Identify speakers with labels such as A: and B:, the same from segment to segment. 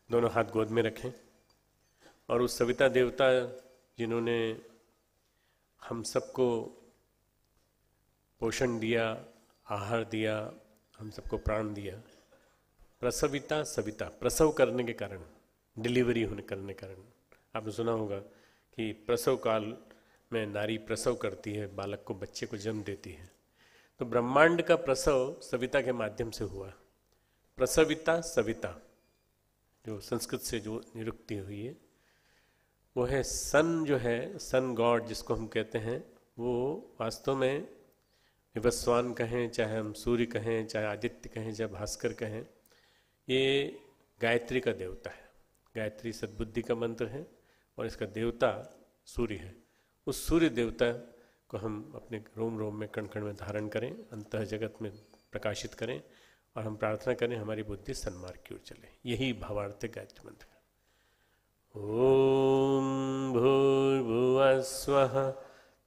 A: दोनों हाथ गोद में रखें और उस सविता देवता जिन्होंने हम सबको पोषण दिया, आहार दिया, हम सबको प्राण दिया, प्रसविता सविता, प्रसव करने के कारण, डिलीवरी होने करने के कारण, आपने सुना होगा कि प्रसव काल में नारी प्रसव करती है, बालक को, बच्चे को जन्म देती है। तो ब्रह्मांड का प्रसव सविता के माध्यम से हुआ। प्रसविता सविता जो संस्कृत से जो निरुक्ति हुई है वो है सन, जो है सन गॉड जिसको हम कहते हैं, वो वास्तव में विवस्वान कहें, चाहे हम सूर्य कहें, चाहे आदित्य कहें, चाहे भास्कर कहें, ये गायत्री का देवता है। गायत्री सद्बुद्धि का मंत्र है और इसका देवता सूर्य है। उस सूर्य देवता को हम अपने रोम रोम में, कण कण में धारण करें, अंतः जगत में प्रकाशित करें और हम प्रार्थना करें हमारी बुद्धि सन्मार्ग की ओर चले। यही भावार्थ है गायत्री मंत्र का। ओम भूर्भुवः स्वः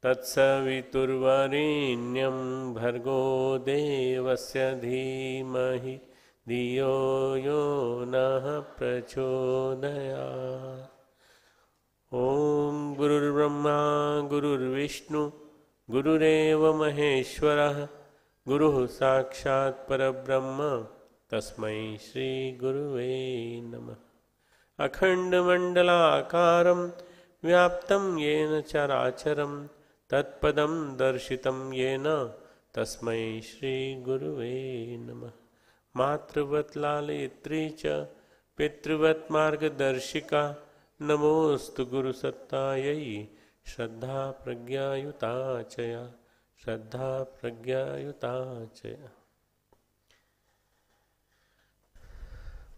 A: तत्सवितुर्वरेण्यं भर्गो देवस्य धीमहि धियो यो नः प्रचोदयात्। ओम गुरुर्ब्रह्मा गुरुर्विष्णु गुरुरेव महेश्वरः गुरुः साक्षात् परब्रह्म तस्मै श्री गुरुवे नमः। अखण्डमण्डलाकारं व्याप्तं येन चराचरं तत्पदं दर्शितं येन तस्मै श्री गुरुवे नमः। मातृवत् लालयित्री च पितृवत् मार्गदर्शिका नमोस्तु गुरुसत्तायै श्रद्धा प्रज्ञायुता चया, श्रद्धा प्रज्ञायुता चया।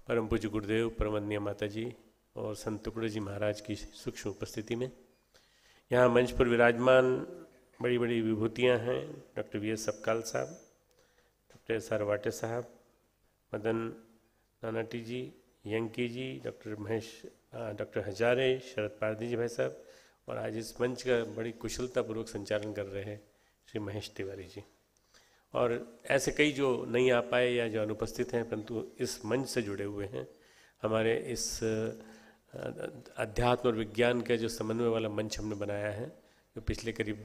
A: परम पूज्य गुरुदेव, परमन्य माता जी और संत टुकड़े जी महाराज की सूक्ष्म उपस्थिति में यहाँ मंच पर विराजमान बड़ी बड़ी विभूतियाँ हैं। Doctor VS. सबकाल साहब, डॉक्टर एस.आर. वाटे साहब, मदन नानाटी जी, यंकी जी, डॉक्टर हजारे, शरद पारदी जी भाई साहब, और आज इस मंच का बड़ी कुशलतापूर्वक संचालन कर रहे हैं श्री महेश तिवारी जी, और ऐसे कई जो नहीं आ पाए या जो अनुपस्थित हैं परंतु इस मंच से जुड़े हुए हैं। हमारे इस अध्यात्म और विज्ञान का जो समन्वय वाला मंच हमने बनाया है, जो पिछले करीब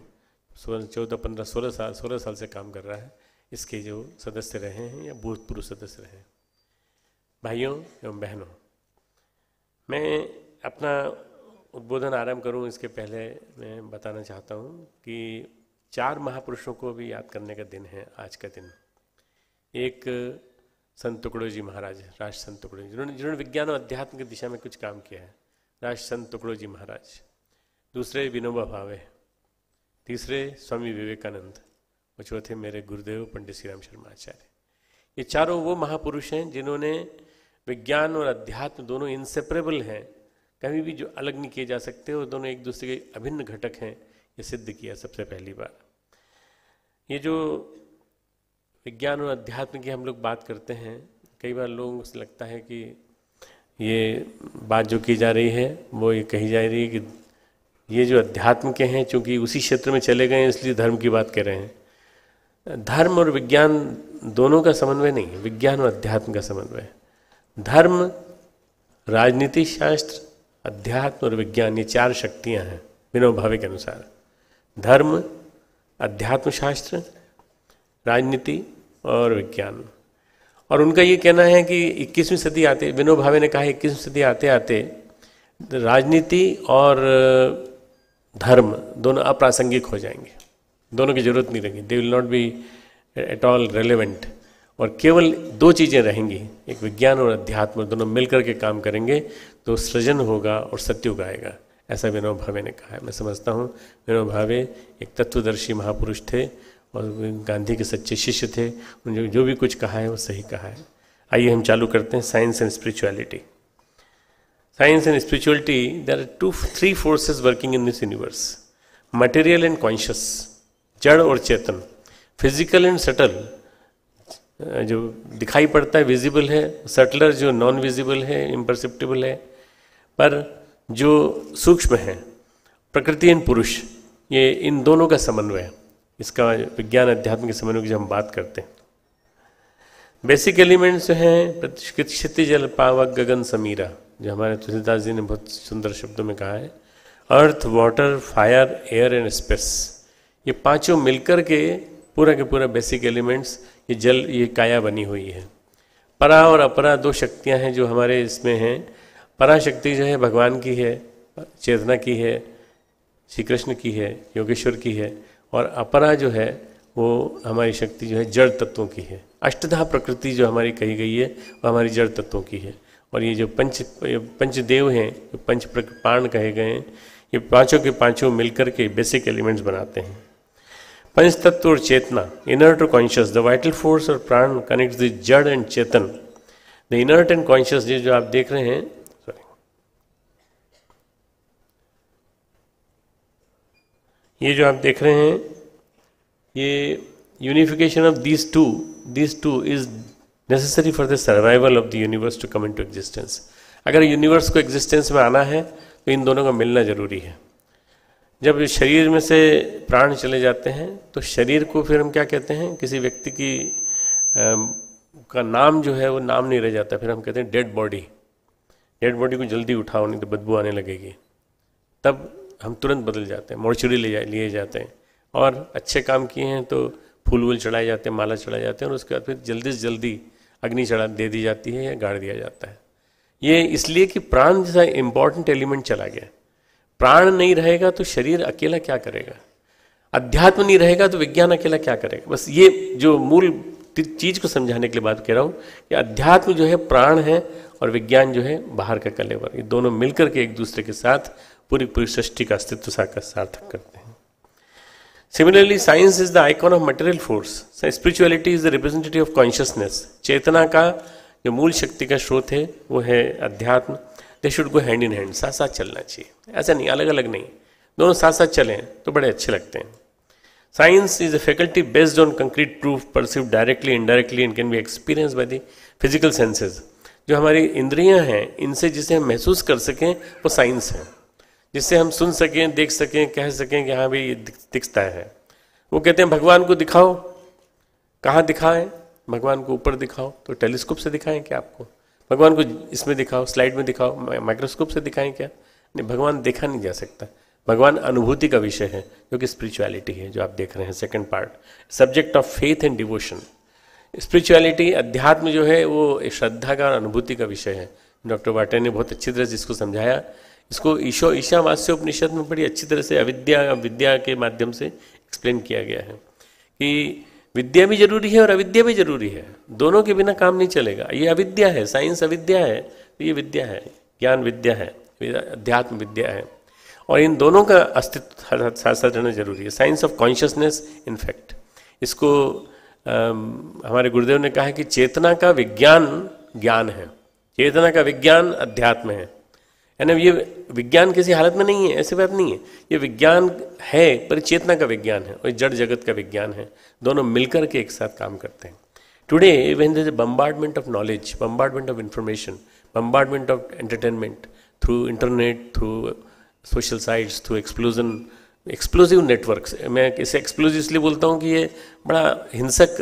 A: 16 साल से काम कर रहा है, इसके जो सदस्य रहे हैं या भूतपूर्व सदस्य रहे हैं। भाइयों एवं बहनों, मैं अपना उद्बोधन आरंभ करूं इसके पहले मैं बताना चाहता हूं कि 4 महापुरुषों को भी याद करने का दिन है आज का दिन। एक संत टुकड़ो जी महाराज, राष्ट्र संत टुकड़ो जी, जिन्होंने विज्ञान और अध्यात्म की दिशा में कुछ काम किया है, राष्ट्र संत टुकड़ो जी महाराज। दूसरे विनोबा भावे, तीसरे स्वामी विवेकानंद और चौथे मेरे गुरुदेव पंडित श्री राम शर्मा आचार्य। ये चारों वो महापुरुष हैं जिन्होंने विज्ञान और अध्यात्म दोनों इंसेपरेबल हैं, कभी भी जो अलग नहीं किए जा सकते, और दोनों एक दूसरे के अभिन्न घटक हैं, ये सिद्ध किया सबसे पहली बार। ये जो विज्ञान और अध्यात्म की हम लोग बात करते हैं, कई बार लोगों को लगता है कि ये बात जो की जा रही है वो ये कही जा रही है कि ये जो अध्यात्म के हैं चूँकि उसी क्षेत्र में चले गए इसलिए धर्म की बात कर रहे हैं। धर्म और विज्ञान दोनों का समन्वय नहीं है, विज्ञान और अध्यात्म का समन्वय है। धर्म, राजनीति शास्त्र, अध्यात्म और विज्ञान, ये 4 शक्तियाँ हैं विनोबा भावे के अनुसार। धर्म, अध्यात्म शास्त्र, राजनीति और विज्ञान। और उनका ये कहना है कि 21वीं सदी आते, विनोबा भावे ने कहा 21वीं सदी आते आते राजनीति और धर्म दोनों अप्रासंगिक हो जाएंगे, दोनों की जरूरत नहीं रहेगी, they will not be at all relevant, और केवल 2 चीज़ें रहेंगी, एक विज्ञान और अध्यात्म, दोनों मिलकर के काम करेंगे तो सृजन होगा और सत्युग आएगा, ऐसा विनोबा भावे ने कहा है। मैं समझता हूँ विनोबा भावे एक तत्वदर्शी महापुरुष थे और गांधी के सच्चे शिष्य थे। उन्होंने जो भी कुछ कहा है वो सही कहा है। आइए हम चालू करते हैं science and spirituality. Science and spirituality, there are 3 forces working in this universe, material and conscious, जड़ और चेतन, फिजिकल एंड सटल, जो दिखाई पड़ता है विजिबल है, सटलर जो नॉन विजिबल है, इम्परसेप्टिबल है, पर जो सूक्ष्म है, प्रकृति एंड पुरुष, ये इन दोनों का समन्वय है। इसका विज्ञान अध्यात्म के समन्वय की जब हम बात करते हैं, बेसिक एलिमेंट्स हैं क्षितिज जल पावक गगन समीरा, जो हमारे तुलसीदास जी ने बहुत सुंदर शब्दों में कहा है, earth, water, fire, air and space, ये पांचों मिलकर के पूरा बेसिक एलिमेंट्स, ये जल, ये काया बनी हुई है। परा और अपरा दो शक्तियां हैं जो हमारे इसमें हैं। पराशक्ति जो है भगवान की है, चेतना की है, श्री कृष्ण की है, योगेश्वर की है, और अपरा जो है वो हमारी शक्ति जो है जड़ तत्वों की है। अष्टधा प्रकृति जो हमारी कही गई है वो हमारी जड़ तत्वों की है। और ये जो पंचदेव हैं, जो पंच प्राण कहे गए हैं, ये पांचों के पांचों मिलकर के बेसिक एलिमेंट्स बनाते हैं। पंच तत्व और चेतना, इनर्ट और कॉन्शियस, द वाइटल फोर्स और प्राण कनेक्ट द जड़ and Chetan. The inert and conscious, ये जो आप देख रहे हैं, ये जो आप देख रहे हैं, ये unification of these two is necessary for the survival of the universe to come into existence. अगर यूनिवर्स को एग्जिस्टेंस में आना है तो इन दोनों का मिलना जरूरी है। जब शरीर में से प्राण चले जाते हैं तो शरीर को फिर हम क्या कहते हैं, किसी व्यक्ति की का नाम जो है वो नाम नहीं रह जाता, फिर हम कहते हैं डेड बॉडी। डेड बॉडी को जल्दी उठाओ नहीं तो बदबू आने लगेगी, तब हम तुरंत बदल जाते हैं, मोर्चरी लिए जाते हैं, और अच्छे काम किए हैं तो फूल वूल चढ़ाए जाते हैं, माला चढ़ाए जाते हैं, और उसके बाद फिर जल्दी से जल्दी अग्नि चढ़ा दे दी जाती है या गाड़ दिया जाता है। ये इसलिए कि प्राण जैसा इंपॉर्टेंट एलिमेंट चला गया। प्राण नहीं रहेगा तो शरीर अकेला क्या करेगा, अध्यात्म नहीं रहेगा तो विज्ञान अकेला क्या करेगा। बस ये जो मूल चीज को समझाने के लिए बात कह रहा हूं कि अध्यात्म जो है प्राण है और विज्ञान जो है बाहर का कलेवर, ये दोनों मिलकर के एक दूसरे के साथ पूरी सृष्टि का अस्तित्व सार्थक करते हैं। Similarly science is the icon of material force, spirituality is the representative of consciousness. चेतना का जो मूल शक्ति का स्रोत है वो है अध्यात्म। They should go hand in hand, साथ साथ चलना चाहिए, ऐसा नहीं अलग अलग नहीं, दोनों साथ साथ चलें तो बड़े अच्छे लगते हैं। Science is a faculty based on concrete proof perceived directly indirectly and can be experience by the physical senses. जो हमारी इंद्रियां हैं इनसे जिसे हम महसूस कर सकें वो साइंस है, जिससे हम सुन सकें, देख सकें, कह सकें कि हाँ भाई ये दिखता है। वो कहते हैं भगवान को दिखाओ, कहाँ दिखाएं, भगवान को ऊपर दिखाओ तो टेलीस्कोप से दिखाएं क्या आपको, भगवान को इसमें दिखाओ, स्लाइड में दिखाओ, माइक्रोस्कोप से दिखाएं क्या, नहीं, भगवान देखा नहीं जा सकता। भगवान अनुभूति का विषय है जो कि स्पिरिचुअलिटी है, जो आप देख रहे हैं second part, subject of faith and devotion. Spirituality, अध्यात्म जो है वो श्रद्धा का और अनुभूति का विषय है। डॉक्टर वाटे ने बहुत अच्छी तरह से इसको समझाया। इसको ईशावास्य उपनिषद में बड़ी अच्छी तरह से विद्या के माध्यम से एक्सप्लेन किया गया है कि विद्या भी जरूरी है और अविद्या भी जरूरी है, दोनों के बिना काम नहीं चलेगा। ये अविद्या है, साइंस अविद्या है, तो ये विद्या है, ज्ञान विद्या है, अध्यात्म विद्या है, और इन दोनों का अस्तित्व साथ साथ रहना जरूरी है। साइंस ऑफ कॉन्शियसनेस इनफैक्ट, इसको हमारे गुरुदेव ने कहा है कि चेतना का विज्ञान ज्ञान है, चेतना का विज्ञान अध्यात्म है। यानी ये विज्ञान किसी हालत में नहीं है, ऐसी बात नहीं है, ये विज्ञान है पर चेतना का विज्ञान है और जड़ जगत का विज्ञान है, दोनों मिलकर के एक साथ काम करते हैं। Today when there is a bombardment of knowledge, bombardment of information, bombardment of entertainment through internet, through social sites, through explosive networks, मैं इसे एक्सप्लोजिव इसलिए बोलता हूँ कि ये बड़ा हिंसक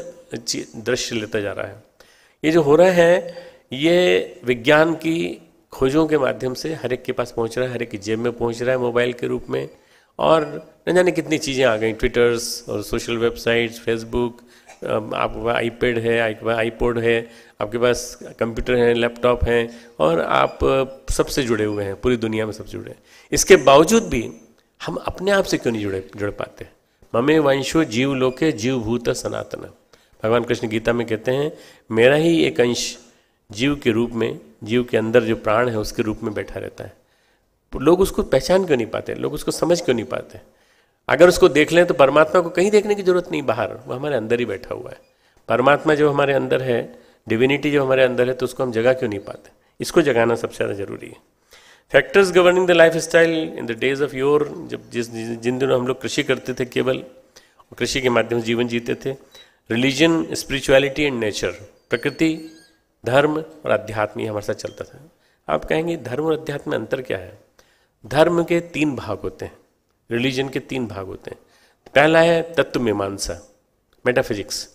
A: दृश्य लेता जा रहा है। ये जो हो रहा है ये विज्ञान की खोजों के माध्यम से हर एक के पास पहुंच रहा है, हर एक की जेब में पहुंच रहा है मोबाइल के रूप में, और न जाने कितनी चीज़ें आ गई, ट्विटर्स और सोशल वेबसाइट्स, फेसबुक, आपके पास आईपैड है, आईपॉड है, आपके पास कंप्यूटर है, लैपटॉप है, और आप सबसे जुड़े हुए हैं, पूरी दुनिया में सबसे जुड़े हैं। इसके बावजूद भी हम अपने आप से क्यों नहीं जुड़ पाते। ममे वंशो जीव लोके जीव भूत सनातन, भगवान कृष्ण गीता में कहते हैं मेरा ही एक अंश जीव के रूप में, जीव के अंदर जो प्राण है उसके रूप में बैठा रहता है। लोग उसको पहचान क्यों नहीं पाते, लोग उसको समझ क्यों नहीं पाते। अगर उसको देख लें तो परमात्मा को कहीं देखने की जरूरत नहीं बाहर, वो हमारे अंदर ही बैठा हुआ है। परमात्मा जो हमारे अंदर है, डिविनिटी जो हमारे अंदर है, तो उसको हम जगा क्यों नहीं पाते, इसको जगाना सबसे ज़्यादा जरूरी है। Factors governing the life style in the days of your, जब जिन दिनों हम लोग कृषि करते थे केवल, कृषि के माध्यम से जीवन जीते थे। रिलीजन, स्पिरिचुअलिटी एंड नेचर, प्रकृति, धर्म और अध्यात्म, ये हमारे साथ चलता था। आप कहेंगे धर्म और अध्यात्म में अंतर क्या है। धर्म के 3 भाग होते हैं, रिलीजन के 3 भाग होते हैं। पहला है तत्व मीमांसा, मेटाफिजिक्स।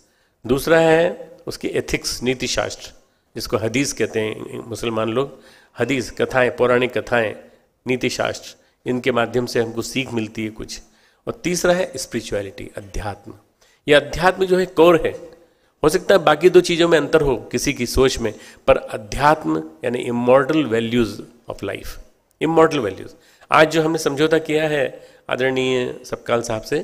A: दूसरा है उसकी एथिक्स, नीति शास्त्र, जिसको हदीस कहते हैं मुसलमान लोग, हदीस, कथाएं, पौराणिक कथाएं, नीति शास्त्र, इनके माध्यम से हमको सीख मिलती है कुछ। और तीसरा है स्पिरिचुअलिटी, अध्यात्म। यह अध्यात्म जो है कोर है। हो सकता है बाकी दो चीज़ों में अंतर हो किसी की सोच में, पर अध्यात्म यानी immortal values of life, immortal values. आज जो हमने समझौता किया है आदरणीय सपकाल साहब से,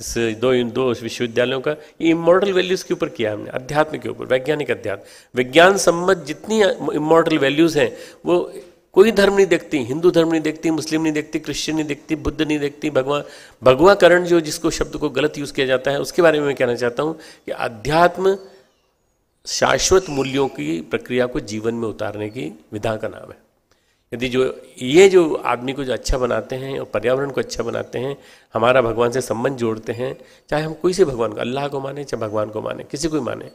A: इस दो विश्वविद्यालयों का, ये इमॉर्टल वैल्यूज के ऊपर किया हमने, अध्यात्म के ऊपर, वैज्ञानिक अध्यात्म। विज्ञान सम्मत जितनी इमॉर्टल वैल्यूज हैं वो कोई धर्म नहीं देखती, हिंदू धर्म नहीं देखती, मुस्लिम नहीं देखती, क्रिश्चियन नहीं देखती, बुद्ध नहीं देखती, भगवाकरण जो जिसको शब्द को गलत यूज किया जाता है, उसके बारे में मैं कहना चाहता हूँ कि अध्यात्म शाश्वत मूल्यों की प्रक्रिया को जीवन में उतारने की विधा का नाम है। यदि जो आदमी को जो अच्छा बनाते हैं और पर्यावरण को अच्छा बनाते हैं, हमारा भगवान से संबंध जोड़ते हैं, चाहे हम कोई से भगवान को, अल्लाह को माने, चाहे भगवान को माने, किसी को माने,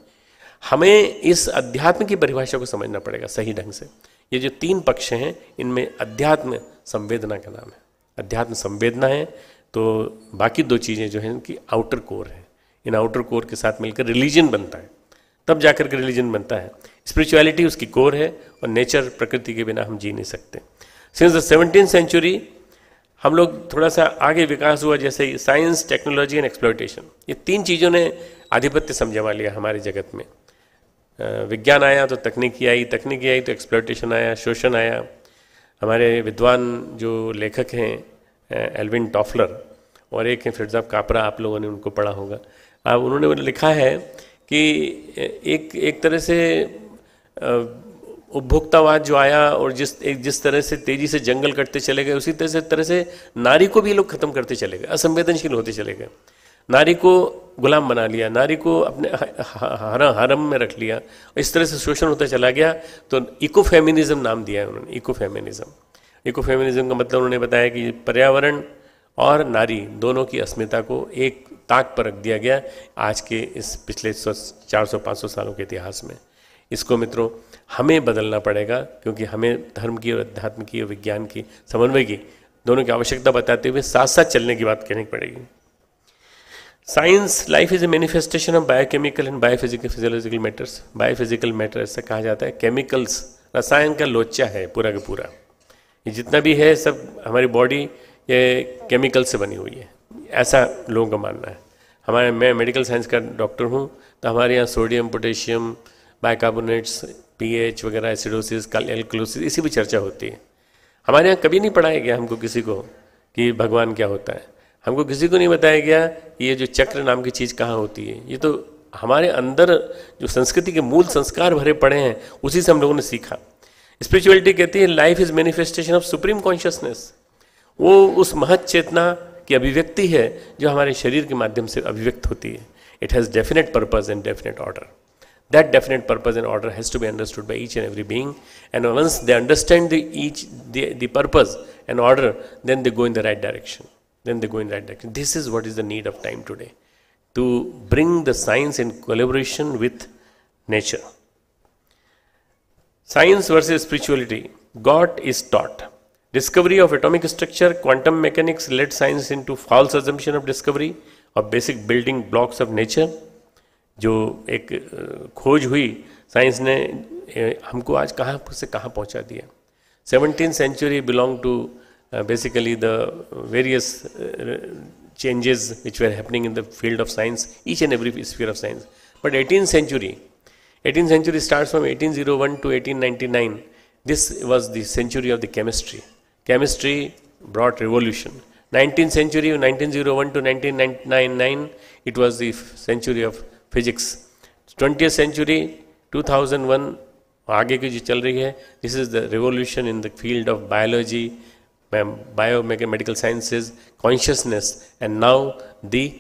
A: हमें इस अध्यात्म की परिभाषा को समझना पड़ेगा सही ढंग से। ये जो तीन पक्ष हैं, इनमें अध्यात्म संवेदना का नाम है। अध्यात्म संवेदना है, तो बाकी दो चीज़ें जो हैं इनकी आउटर कोर है। इन आउटर कोर के साथ मिलकर रिलीजन बनता है, तब जाकर के रिलीजन बनता है। स्पिरिचुअलिटी उसकी कोर है, और नेचर, प्रकृति के बिना हम जी नहीं सकते। सिंस द 17th सेंचुरी हम लोग थोड़ा सा आगे विकास हुआ, जैसे साइंस, टेक्नोलॉजी एंड एक्सप्लॉयटेशन, ये तीन चीज़ों ने आधिपत्य समझा लिया हमारे जगत में। विज्ञान आया तो तकनीकी आई, तकनीकी आई तो एक्सप्लॉयटेशन आया, शोषण आया। हमारे विद्वान जो लेखक हैं एल्विन टॉफलर और एक हैं फिरजाब कापरा, आप लोगों ने उनको पढ़ा होगा। अब उन्होंने लिखा है कि एक तरह से उपभोक्तावाद जो आया और जिस तरह से तेजी से जंगल कटते चले गए, उसी तरह से नारी को भी लोग खत्म करते चले गए, असंवेदनशील होते चले गए। नारी को गुलाम बना लिया, नारी को अपने हरम में रख लिया, इस तरह से शोषण होता चला गया। तो इको फेमिनिज्म नाम दिया है उन्होंने, इको फेमिनिज्म। इको फेमिनिज्म का मतलब उन्होंने बताया कि पर्यावरण और नारी दोनों की अस्मिता को एक ताक पर रख दिया गया आज के इस पिछले 400-500 सालों के इतिहास में। इसको मित्रों हमें बदलना पड़ेगा, क्योंकि हमें धर्म की और अध्यात्म की और विज्ञान की समन्वय की दोनों की आवश्यकता बताते हुए साथ साथ चलने की बात कहनी पड़ेगी। Science, life is a manifestation of biochemical and biophysical physiological matters. Biophysical matter ऐसा कहा जाता है, केमिकल्स, रसायन का लोचा है पूरा का पूरा। ये जितना भी है सब हमारी बॉडी ये केमिकल से बनी हुई है, ऐसा लोगों का मानना है। मैं मेडिकल साइंस का डॉक्टर हूँ, तो हमारे यहाँ सोडियम, पोटेशियम, बाइकार्बोनेट्स, पीएच वगैरह, एसिडोसिस, एल्कलोसिस, इसी भी चर्चा होती है। हमारे यहाँ कभी नहीं पढ़ाया गया हमको किसी को कि भगवान क्या होता है। हमको किसी को नहीं बताया गया कि ये जो चक्र नाम की चीज़ कहाँ होती है। ये तो हमारे अंदर जो संस्कृति के मूल संस्कार भरे पड़े हैं, उसी से हम लोगों ने सीखा। स्पिरिचुअलिटी कहती है life is manifestation of supreme consciousness. वो उस महत चेतना की अभिव्यक्ति है जो हमारे शरीर के माध्यम से अभिव्यक्त होती है। It has definite purpose and definite order. That definite purpose and order has to be understood by each and every being, and once they understand the purpose and order, then they go in the right direction. This is what is the need of time today, to bring the science in collaboration with nature. Science versus spirituality. God is taught. Discovery of atomic structure, quantum mechanics led science into false assumption of discovery of basic building blocks of nature. जो एक खोज हुई science ने हमको आज कहाँ से कहाँ पहुँचा दिया। 17th century belong to basically the various changes which were happening in the field of science, each and every sphere of science. But 18th century starts from 1801 to 1899. This was the century of the chemistry. Chemistry brought revolution. 19th century, 1901 to 1999, it was the century of physics. 20th century 2001 आगे की जो चल रही है, this is the revolution in the field of biology, biomedical sciences, consciousness, and now the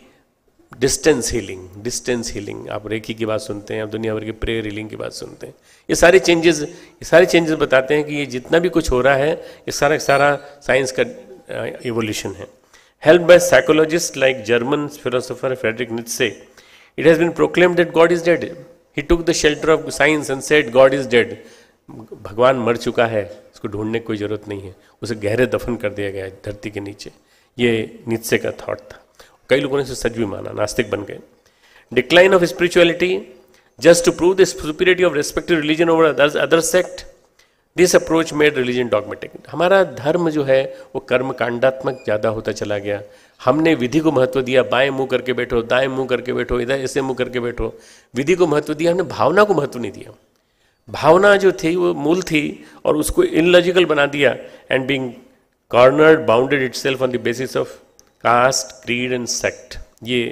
A: distance healing. आप reiki की बात सुनते हैं, आप दुनिया भर की प्रेयर हीलिंग की बात सुनते हैं। ये सारे चेंजेस बताते हैं कि ये जितना भी कुछ हो रहा है, ये सारा साइंस का इवोल्यूशन है। Help by psychologist like German philosopher Friedrich Nietzsche, it has been proclaimed that God is dead. He took the shelter of science and said God is dead. भगवान मर चुका है, इसको ढूंढने की कोई जरूरत नहीं है, उसे गहरे दफन कर दिया गया है धरती के नीचे। ये नीत्शे का थॉट था। कई लोगों ने इसे सच भी माना, नास्तिक बन गए। Decline of spirituality, just to prove the superiority of respective religion over other sect, this approach made religion dogmatic. हमारा धर्म जो है वो कर्म कांडात्मक ज़्यादा होता चला गया। हमने विधि को महत्व दिया, बाएं मुंह करके बैठो, दाएं मुंह करके बैठो, इधर ऐसे मुंह करके बैठो, विधि को महत्व दिया, हमने भावना को महत्व नहीं दिया। भावना जो थी वो मूल थी और उसको इलॉजिकल बना दिया, and being cornered bounded itself on the basis of caste, creed and sect. ये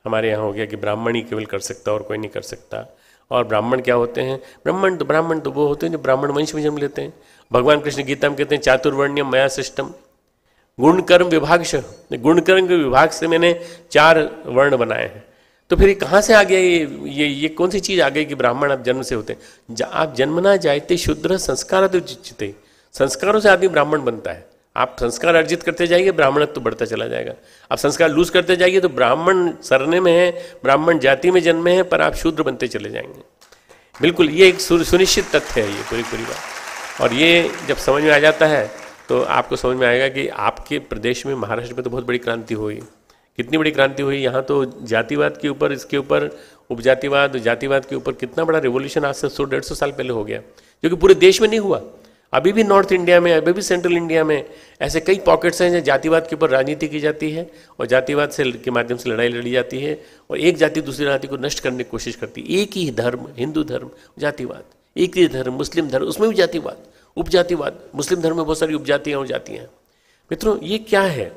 A: हमारे यहाँ हो गया कि ब्राह्मण ही केवल कर सकता और कोई नहीं कर सकता। और ब्राह्मण क्या होते हैं? ब्राह्मण तो वो होते हैं जो ब्राह्मण वंश में जन्म लेते हैं। भगवान कृष्ण गीता में कहते हैं चातुर्वर्ण्यम मया सृष्टम गुण कर्म विभागश, गुण कर्म के विभाग से मैंने 4 वर्ण बनाए हैं। तो फिर ये कहाँ से आ गया? ये कौन सी चीज़ आ गई कि ब्राह्मण आप जन्म से होते हैं? आप जन्मना जायते शूद्र संस्कार चित्ते, संस्कारों से आदमी ब्राह्मण बनता है। आप संस्कार अर्जित करते जाइए, ब्राह्मणत्व तो बढ़ता चला जाएगा। आप संस्कार लूज करते जाइए तो ब्राह्मण सरने में है, ब्राह्मण जाति में जन्मे हैं, पर आप शूद्र बनते चले जाएंगे। बिल्कुल ये एक सुनिश्चित तथ्य है ये पूरी बात। और ये जब समझ में आ जाता है तो आपको समझ में आएगा कि आपके प्रदेश में, महाराष्ट्र में तो बहुत बड़ी क्रांति हुई। कितनी बड़ी क्रांति हुई यहाँ तो, जातिवाद के ऊपर, इसके ऊपर उपजातिवाद, जातिवाद के ऊपर कितना बड़ा रिवोल्यूशन आज से 100-150 साल पहले हो गया, जो कि पूरे देश में नहीं हुआ। अभी भी नॉर्थ इंडिया में, अभी भी सेंट्रल इंडिया में ऐसे कई पॉकेट्स हैं जहाँ जातिवाद के ऊपर राजनीति की जाती है और जातिवाद से के माध्यम से लड़ाई लड़ी जाती है और एक जाति दूसरी जाति को नष्ट करने की कोशिश करती है। एक ही धर्म, हिंदू धर्म, जातिवाद, एक ही धर्म, मुस्लिम धर्म, उसमें भी जातिवाद, उपजातिवाद। मुस्लिम धर्म में बहुत सारी उपजातियाँ हो जाती हैं। मित्रों ये क्या है?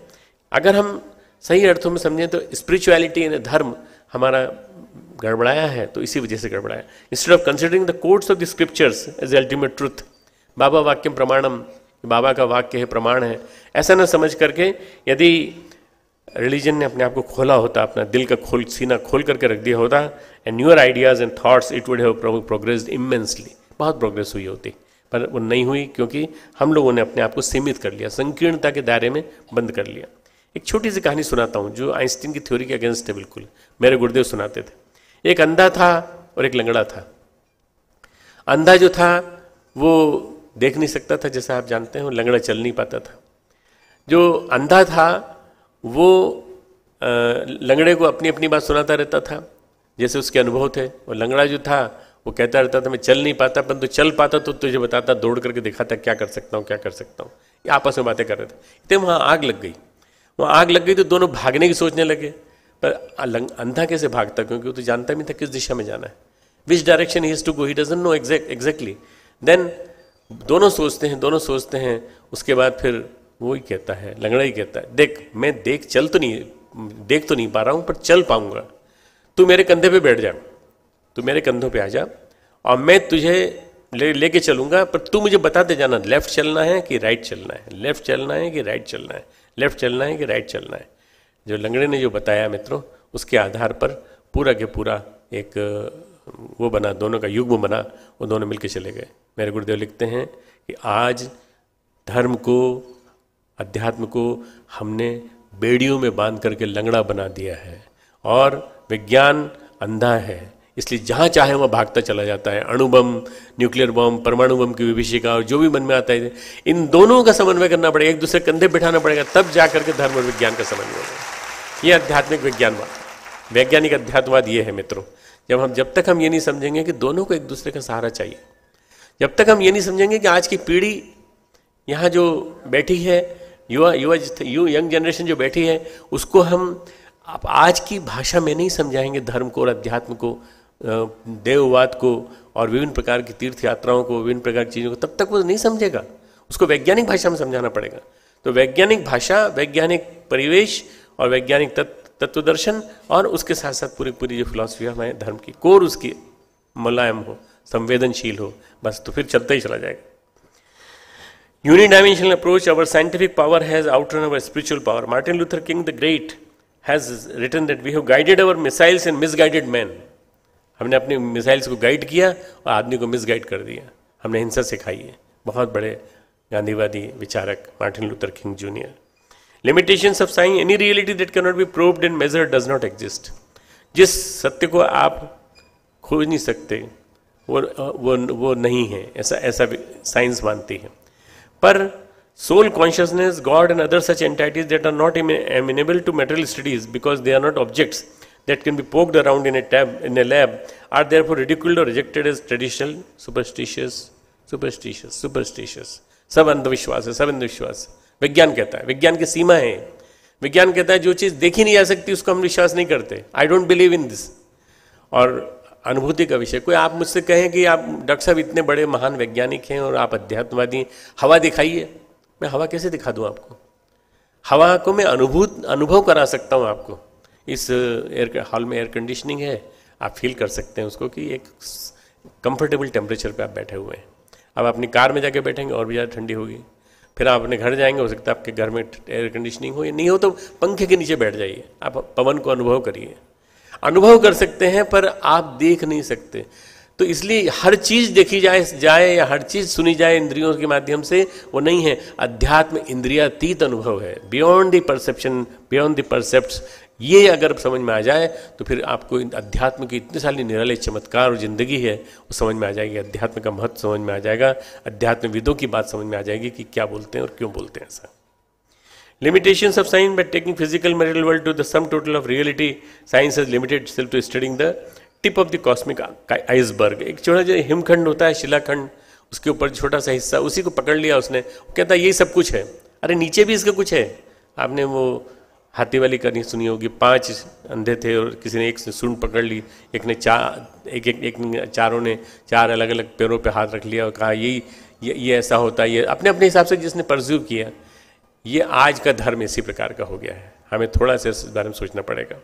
A: अगर हम सही अर्थों में समझें तो स्पिरिचुअलिटी यानी धर्म हमारा गड़बड़ाया है, तो इसी वजह से गड़बड़ाया। Instead of considering the codes of the scriptures as ultimate truth, बाबा वाक्यम प्रमाणम, बाबा का वाक्य है, प्रमाण है, ऐसा न समझ करके यदि रिलीजन ने अपने आप को खोला होता, अपना दिल का सीना खोल करके रख दिया होता, and newer ideas and thoughts, it would have progressed immensely. बहुत प्रोग्रेस हुई होती, पर वो नहीं हुई क्योंकि हम लोगों ने अपने आप को सीमित कर लिया, संकीर्णता के दायरे में बंद कर लिया। एक छोटी सी कहानी सुनाता हूँ जो आइंस्टीन की थ्योरी के अगेंस्ट है बिल्कुल। मेरे गुरुदेव सुनाते थे। एक अंधा था और एक लंगड़ा था। अंधा जो था वो देख नहीं सकता था, जैसा आप जानते हैं, लंगड़ा चल नहीं पाता था। जो अंधा था वो लंगड़े को अपनी अपनी बात सुनाता रहता था जैसे उसके अनुभव थे, और लंगड़ा जो था वो कहता रहता था मैं चल नहीं पाता, परंतु चल पाता तो तुझे बताता, दौड़ करके दिखाता क्या कर सकता हूँ, क्या कर सकता हूँ। ये आपस में बातें कर रहे थे। इतने वहाँ आग लग गई। वहाँ आग लग गई तो दोनों भागने की सोचने लगे, पर अंधा कैसे भागता, क्योंकि वो तो जानता नहीं था किस दिशा में जाना है, which direction he has to go, he doesn't know exactly. Then दोनों सोचते हैं। उसके बाद फिर वो ही कहता है, लंगड़ा ही कहता है, देख मैं देख तो नहीं पा रहा हूँ, पर चल पाऊंगा। तू मेरे कंधे पे बैठ जा, तू मेरे कंधों पे आ जा और मैं तुझे लेके चलूंगा, पर तू मुझे बताते जाना लेफ्ट चलना है कि राइट चलना है, लेफ्ट चलना है कि राइट चलना है, लेफ्ट चलना है कि राइट चलना है। जो लंगड़े ने जो बताया मित्रों, उसके आधार पर पूरा के पूरा एक वो बना, दोनों का युग्म बना, वो दोनों मिलके चले गए। मेरे गुरुदेव लिखते हैं कि आज धर्म को, अध्यात्म को हमने बेड़ियों में बांध करके लंगड़ा बना दिया है और विज्ञान अंधा है, इसलिए जहाँ चाहे वहाँ भागता चला जाता है। अणुबम, न्यूक्लियर बम, परमाणु बम की विभीषिका और जो भी मन में आता है, इन दोनों का समन्वय करना पड़ेगा, एक दूसरे कंधे बिठाना पड़ेगा, तब जा करके धर्म और विज्ञान का समन्वय होगा। ये आध्यात्मिक विज्ञानवाद, वैज्ञानिक अध्यात्मवाद ये है मित्रों। जब तक हम ये नहीं समझेंगे कि दोनों को एक दूसरे का सहारा चाहिए, जब तक हम ये नहीं समझेंगे कि आज की पीढ़ी यहाँ जो बैठी है, यंग जनरेशन जो बैठी है, उसको हम आज की भाषा में नहीं समझाएंगे धर्म को और अध्यात्म को, देववाद को और विभिन्न प्रकार की तीर्थ यात्राओं को, विभिन्न प्रकार की चीज़ों को, तब तक वो नहीं समझेगा। उसको वैज्ञानिक भाषा में समझाना पड़ेगा। तो वैज्ञानिक भाषा, वैज्ञानिक परिवेश और वैज्ञानिक तत्वदर्शन और उसके साथ साथ पूरी जो फिलॉसफी है हमारे धर्म की, कोर उसकी मुलायम हो, संवेदनशील हो, बस तो फिर चलता ही चला जाएगा। Unidimensional approach, our scientific power has outrun our spiritual power. Martin Luther King the great has written that we have guided our missiles and misguided men. हमने अपनी मिसाइल्स को गाइड किया और आदमी को मिसगाइड कर दिया, हमने हिंसा सिखाई है। बहुत बड़े गांधीवादी विचारक Martin Luther king junior. Limitations of science, any reality that can not be proved and measured does not exist. जिस सत्य को आप खोज नहीं सकते वो नहीं है, ऐसा साइंस मानती है। पर soul consciousness, God and other such entities that are not amenable to material studies because they are not objects that can be poked around in a lab are therefore ridiculed or rejected as traditional, superstitious superstitious, सब अंधविश्वास है, सब अंधविश्वास। विज्ञान कहता है, विज्ञान की सीमा है, विज्ञान कहता है जो चीज़ देखी नहीं जा सकती उसको हम विश्वास नहीं करते, I don't believe in this. और अनुभूति का विषय, कोई आप मुझसे कहें कि आप डॉक्टर साहब इतने बड़े महान वैज्ञानिक हैं और आप अध्यात्मवादी, हवा दिखाइए, मैं हवा कैसे दिखा दूं आपको? हवा को मैं अनुभव करा सकता हूं आपको। इस एयर हॉल में एयर कंडीशनिंग है, आप फील कर सकते हैं उसको कि एक कंफर्टेबल टेम्परेचर पे आप बैठे हुए हैं। अब अपनी कार में जाके बैठेंगे और भी ज़्यादा ठंडी होगी, फिर आप अपने घर जाएंगे, हो सकता है आपके घर में एयर कंडीशनिंग हो या नहीं हो तो पंखे के नीचे बैठ जाइए, आप पवन को अनुभव करिए। अनुभव कर सकते हैं पर आप देख नहीं सकते। तो इसलिए हर चीज देखी जाए या हर चीज सुनी जाए इंद्रियों के माध्यम से, वो नहीं है। अध्यात्म इंद्रियातीत अनुभव है, beyond the perception, beyond the percepts. ये अगर समझ में आ जाए तो फिर आपको अध्यात्म की इतनी सारी निराले चमत्कार और जिंदगी है वो समझ में आ जाएगी, अध्यात्म का महत्व समझ में आ जाएगा, अध्यात्मविदों की बात समझ में आ जाएगी कि क्या बोलते हैं और क्यों बोलते हैं ऐसा। Limitations of science by taking physical material world to the sum total of reality, science has limited itself to studying the tip of the cosmic iceberg। एक छोटा जो हिमखंड होता है, शिलाखंड, उसके ऊपर छोटा सा हिस्सा, उसी को पकड़ लिया उसने, कहता है यही सब कुछ है। अरे नीचे भी इसका कुछ है। आपने वो हाथी वाली कहानी सुनी होगी, 5 अंधे थे और किसी ने एक सूंड पकड़ ली, एक ने चारों ने 4 अलग अलग पैरों पे हाथ रख लिया और कहा ये ऐसा होता है, ये अपने अपने हिसाब से जिसने परस्यू किया। ये आज का धर्म इसी प्रकार का हो गया है, हमें थोड़ा सा इस बारे में सोचना पड़ेगा।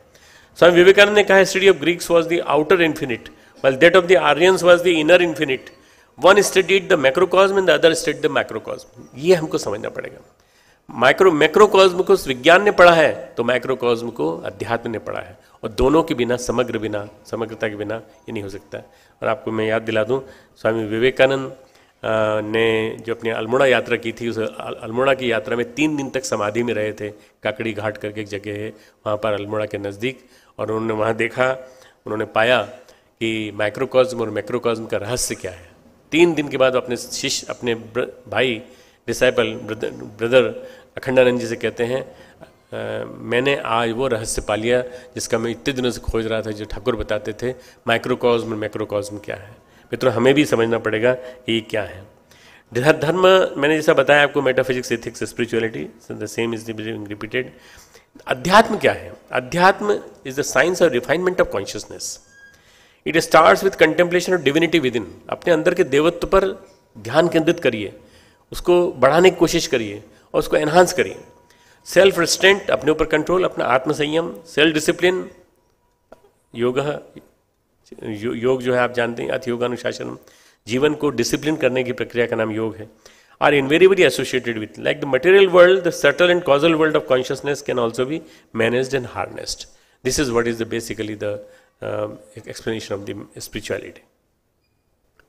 A: स्वामी विवेकानंद ने कहा, study of Greeks was the outer infinite while that of the Aryans was the inner infinite. One studied the macrocosm and the other studied the macrocosm. ये हमको समझना पड़ेगा। मैक्रोकॉस्म को विज्ञान ने पढ़ा है तो मैक्रोकॉस्म को अध्यात्म ने पढ़ा है, और दोनों के बिना, समग्रता के बिना ये नहीं हो सकता। और आपको मैं याद दिला दूं, स्वामी विवेकानंद ने जो अपनी अल्मोड़ा यात्रा की थी, उस अल्मोड़ा की यात्रा में 3 दिन तक समाधि में रहे थे। काकड़ी घाट करके एक जगह है वहाँ पर अल्मोड़ा के नज़दीक, और उन्होंने वहाँ देखा, उन्होंने पाया कि माइक्रोकॉस्म और मैक्रोकॉस्म का रहस्य क्या है। 3 दिन के बाद अपने शिष्य, अपने भाई, डिसाइपल, ब्रदर अखंडानंद जी से कहते हैं, मैंने आज वो रहस्य पा लिया जिसका मैं इतने दिनों से खोज रहा था, जो ठाकुर बताते थे, माइक्रोकॉस्म और मैक्रोकॉस्म क्या है। मित्रों, हमें भी समझना पड़ेगा कि ये क्या है। धर्म, मैंने जैसा बताया आपको, metaphysics, ethics, spirituality, the same is the repeated. अध्यात्म क्या है? अध्यात्म इज द साइंस और refinement of consciousness. It starts with contemplation of divinity with in. अपने अंदर के देवत्व पर ध्यान केंद्रित करिए, उसको बढ़ाने की कोशिश करिए और उसको एनहांस करिए। सेल्फ रिस्ट्रेंट, अपने ऊपर कंट्रोल, अपना आत्मसंयम, सेल्फ डिसिप्लिन, योग जो है आप जानते हैं, अथ योगानुशासन, जीवन को डिसिप्लिन करने की प्रक्रिया का नाम योग है। Are invariably associated with, like the material world, the subtle and causal world of consciousness can also be managed and harnessed. This is what is the basically the explanation of the spirituality.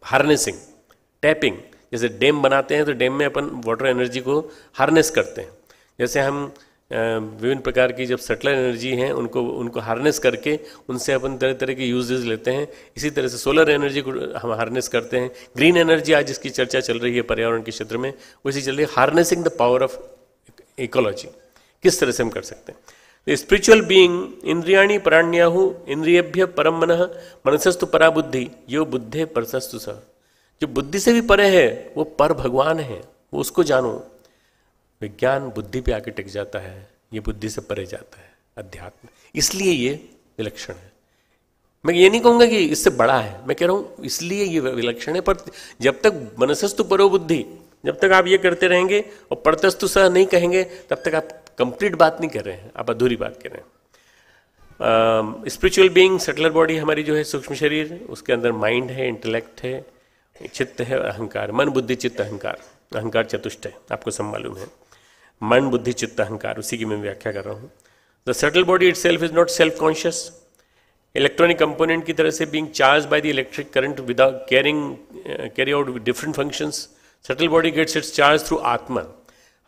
A: Harnessing, tapping, जैसे dam बनाते हैं तो dam में अपन water energy को harness करते हैं। जैसे हम विभिन्न प्रकार की जब सटलर एनर्जी हैं उनको हार्नेस करके उनसे अपन तरह तरह के यूजेस लेते हैं, इसी तरह से सोलर एनर्जी को हम हार्नेस करते हैं। ग्रीन एनर्जी आज जिसकी चर्चा चल रही है पर्यावरण के क्षेत्र में, वैसी चल रही है harnessing the power of ecology. किस तरह से हम कर सकते हैं? स्पिरिचुअल बीइंग इंद्रियाणि पराण्याहु इंद्रियभ्य परम मनः मनसस्तु परा बुद्धि यो बुद्धे परसस्तु सः। जो बुद्धि से भी परे है वो पर भगवान है, वो उसको जानो। विज्ञान बुद्धि पे आके टिक जाता है, ये बुद्धि से परे जाता है अध्यात्म, इसलिए ये विलक्षण है। मैं ये नहीं कहूँगा कि इससे बड़ा है, मैं कह रहा हूँ इसलिए ये विलक्षण है। पर जब तक मनसस्तु परो बुद्धि, जब तक आप ये करते रहेंगे और परतस्तु सह नहीं कहेंगे, तब तक आप कंप्लीट बात नहीं कर रहे हैं, आप अधूरी बात कर रहे हैं। स्पिरिचुअल बीइंग, सेटलर बॉडी हमारी जो है, सूक्ष्म शरीर, उसके अंदर माइंड है, इंटेलेक्ट है, चित्त है और अहंकार। मन बुद्धि चित्त अहंकार, अहंकार चतुष्ट है, आपको सब मालूम है। मन बुद्धि चित्त अहंकार, उसी की मैं व्याख्या कर रहा हूँ। The subtle body itself is not self conscious, electronic component की तरह से being charge by the electric current without carry out different functions. Subtle body gets its charge through atma.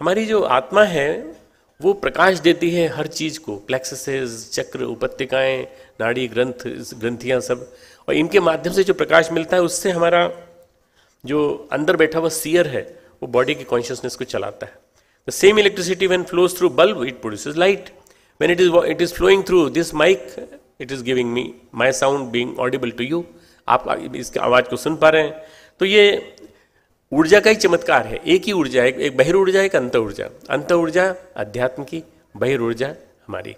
A: हमारी जो आत्मा है वो प्रकाश देती है हर चीज को, प्लेक्ससेस, चक्र, उपत्यकाएं, नाड़ी, ग्रंथियां सब, और इनके माध्यम से जो प्रकाश मिलता है उससे हमारा जो अंदर बैठा हुआ सीयर है वो बॉडी की कॉन्शियसनेस को चलाता है। The same electricity when flows through bulb, it produces light. When it is flowing through this mic, it is giving me my sound being audible to you. आप इसकी आवाज़ को सुन पा रहे हैं। तो ये ऊर्जा का ही चमत्कार है, एक ही ऊर्जा है, एक बहिर ऊर्जा, एक अंतर ऊर्जा। अंतर ऊर्जा अध्यात्म की, बहिर ऊर्जा हमारी।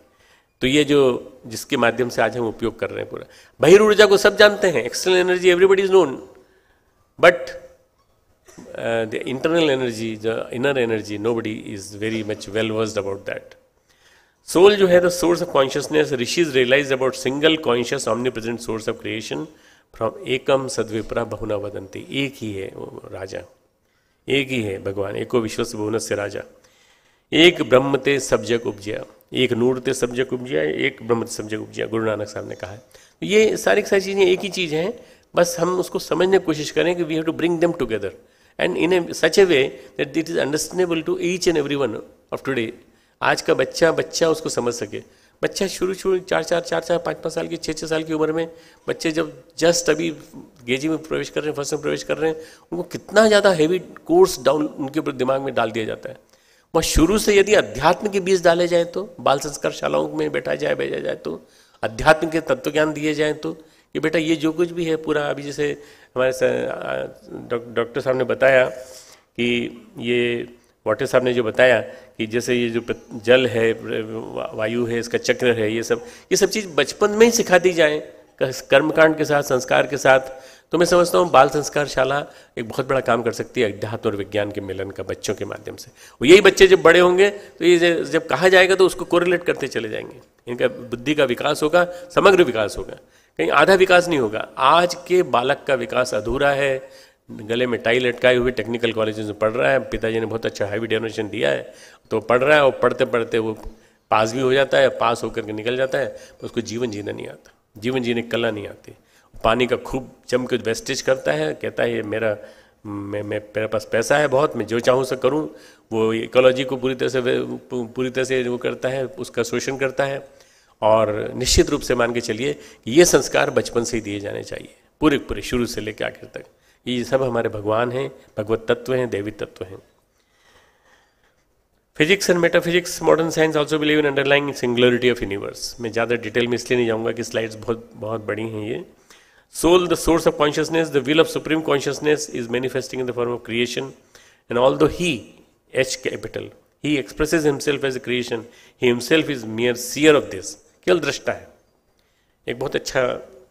A: तो ये जो जिसके माध्यम से आज हम उपयोग कर रहे हैं पूरा, बहिर ऊर्जा को सब जानते हैं, external energy everybody is known, but the internal energy, the inner energy, nobody is very much well versed about that. Soul जो है the source of consciousness, rishis realise about single conscious omnipresent source of creation from एकम सद्विप्रा बहुना वदंती। एक ही है वो राजा, एक ही है भगवान, एको विश्वस्य बहुनस्य राजा। एक ब्रह्म ते सब जग उपजया, एक नूर ते सब जग उपजया, एक ब्रह्म ते सब जग उपजया, गुरु नानक साहब ने कहा है। तो ये सारी चीज़ें एक ही चीज़ हैं, बस हम उसको समझने की कोशिश करें कि we have to bring them together and in a such a way that it is understandable to each and every one of today. आज का बच्चा उसको समझ सके। बच्चा शुरू 4-4, 5-5 साल की, 6-6 साल की उम्र में बच्चे जब जस्ट अभी केजी में प्रवेश कर रहे हैं, फर्स्ट में प्रवेश कर रहे हैं, उनको कितना ज़्यादा हैवी कोर्स डाउन उनके ऊपर दिमाग में डाल दिया जाता है। वह शुरू से यदि अध्यात्म के बीज डाले जाए तो, बाल संस्कार शालाओं में भेजा जाए तो, अध्यात्म के तत्व ज्ञान दिए जाए तो, कि बेटा ये जो कुछ भी है पूरा, अभी जैसे हमारे डॉक्टर साहब ने बताया कि ये वाटर साहब ने जो बताया कि जैसे ये जो जल है, वायु है, इसका चक्र है, ये सब चीज़ बचपन में ही सिखा दी जाए कर्मकांड के साथ, संस्कार के साथ, तो मैं समझता हूँ बाल संस्कार शाला एक बहुत बड़ा काम कर सकती है अध्यात्म और विज्ञान के मिलन का बच्चों के माध्यम से। और यही बच्चे जब बड़े होंगे तो ये जब कहा जाएगा तो उसको कोरिलेट करते चले जाएंगे। इनका बुद्धि का विकास होगा, समग्र विकास होगा, कहीं आधा विकास नहीं होगा। आज के बालक का विकास अधूरा है, गले में टाई लटकाए हुए टेक्निकल कॉलेजेस में पढ़ रहा है, पिताजी ने बहुत अच्छा हैवी डोनेशन दिया है तो पढ़ रहा है, और पढ़ते पढ़ते वो पास भी हो जाता है, पास होकर के निकल जाता है, उसको जीवन जीना नहीं आता, जीवन जीने की कला नहीं आती। पानी का खूब जम के वेस्टेज करता है, कहता है मेरे पास पैसा है बहुत, मैं जो चाहूँ से करूँ। वो इकोलॉजी को पूरी तरह से वो करता है, उसका शोषण करता है। और निश्चित रूप से मान के चलिए कि ये संस्कार बचपन से ही दिए जाने चाहिए, पूरे शुरू से लेकर आखिर तक। ये सब हमारे भगवान हैं, भगवत तत्व हैं, देवी तत्व हैं। Physics and metaphysics, modern science also believe in underlying singularity of universe. मैं ज़्यादा डिटेल में इसलिए नहीं जाऊँगा कि स्लाइड्स बहुत बड़ी हैं ये। Soul the source of consciousness, the will of supreme consciousness is manifesting in the form of creation, and although he H capital he expresses himself as a creation, he himself is mere seer of this, केवल दृष्टा है। एक बहुत अच्छा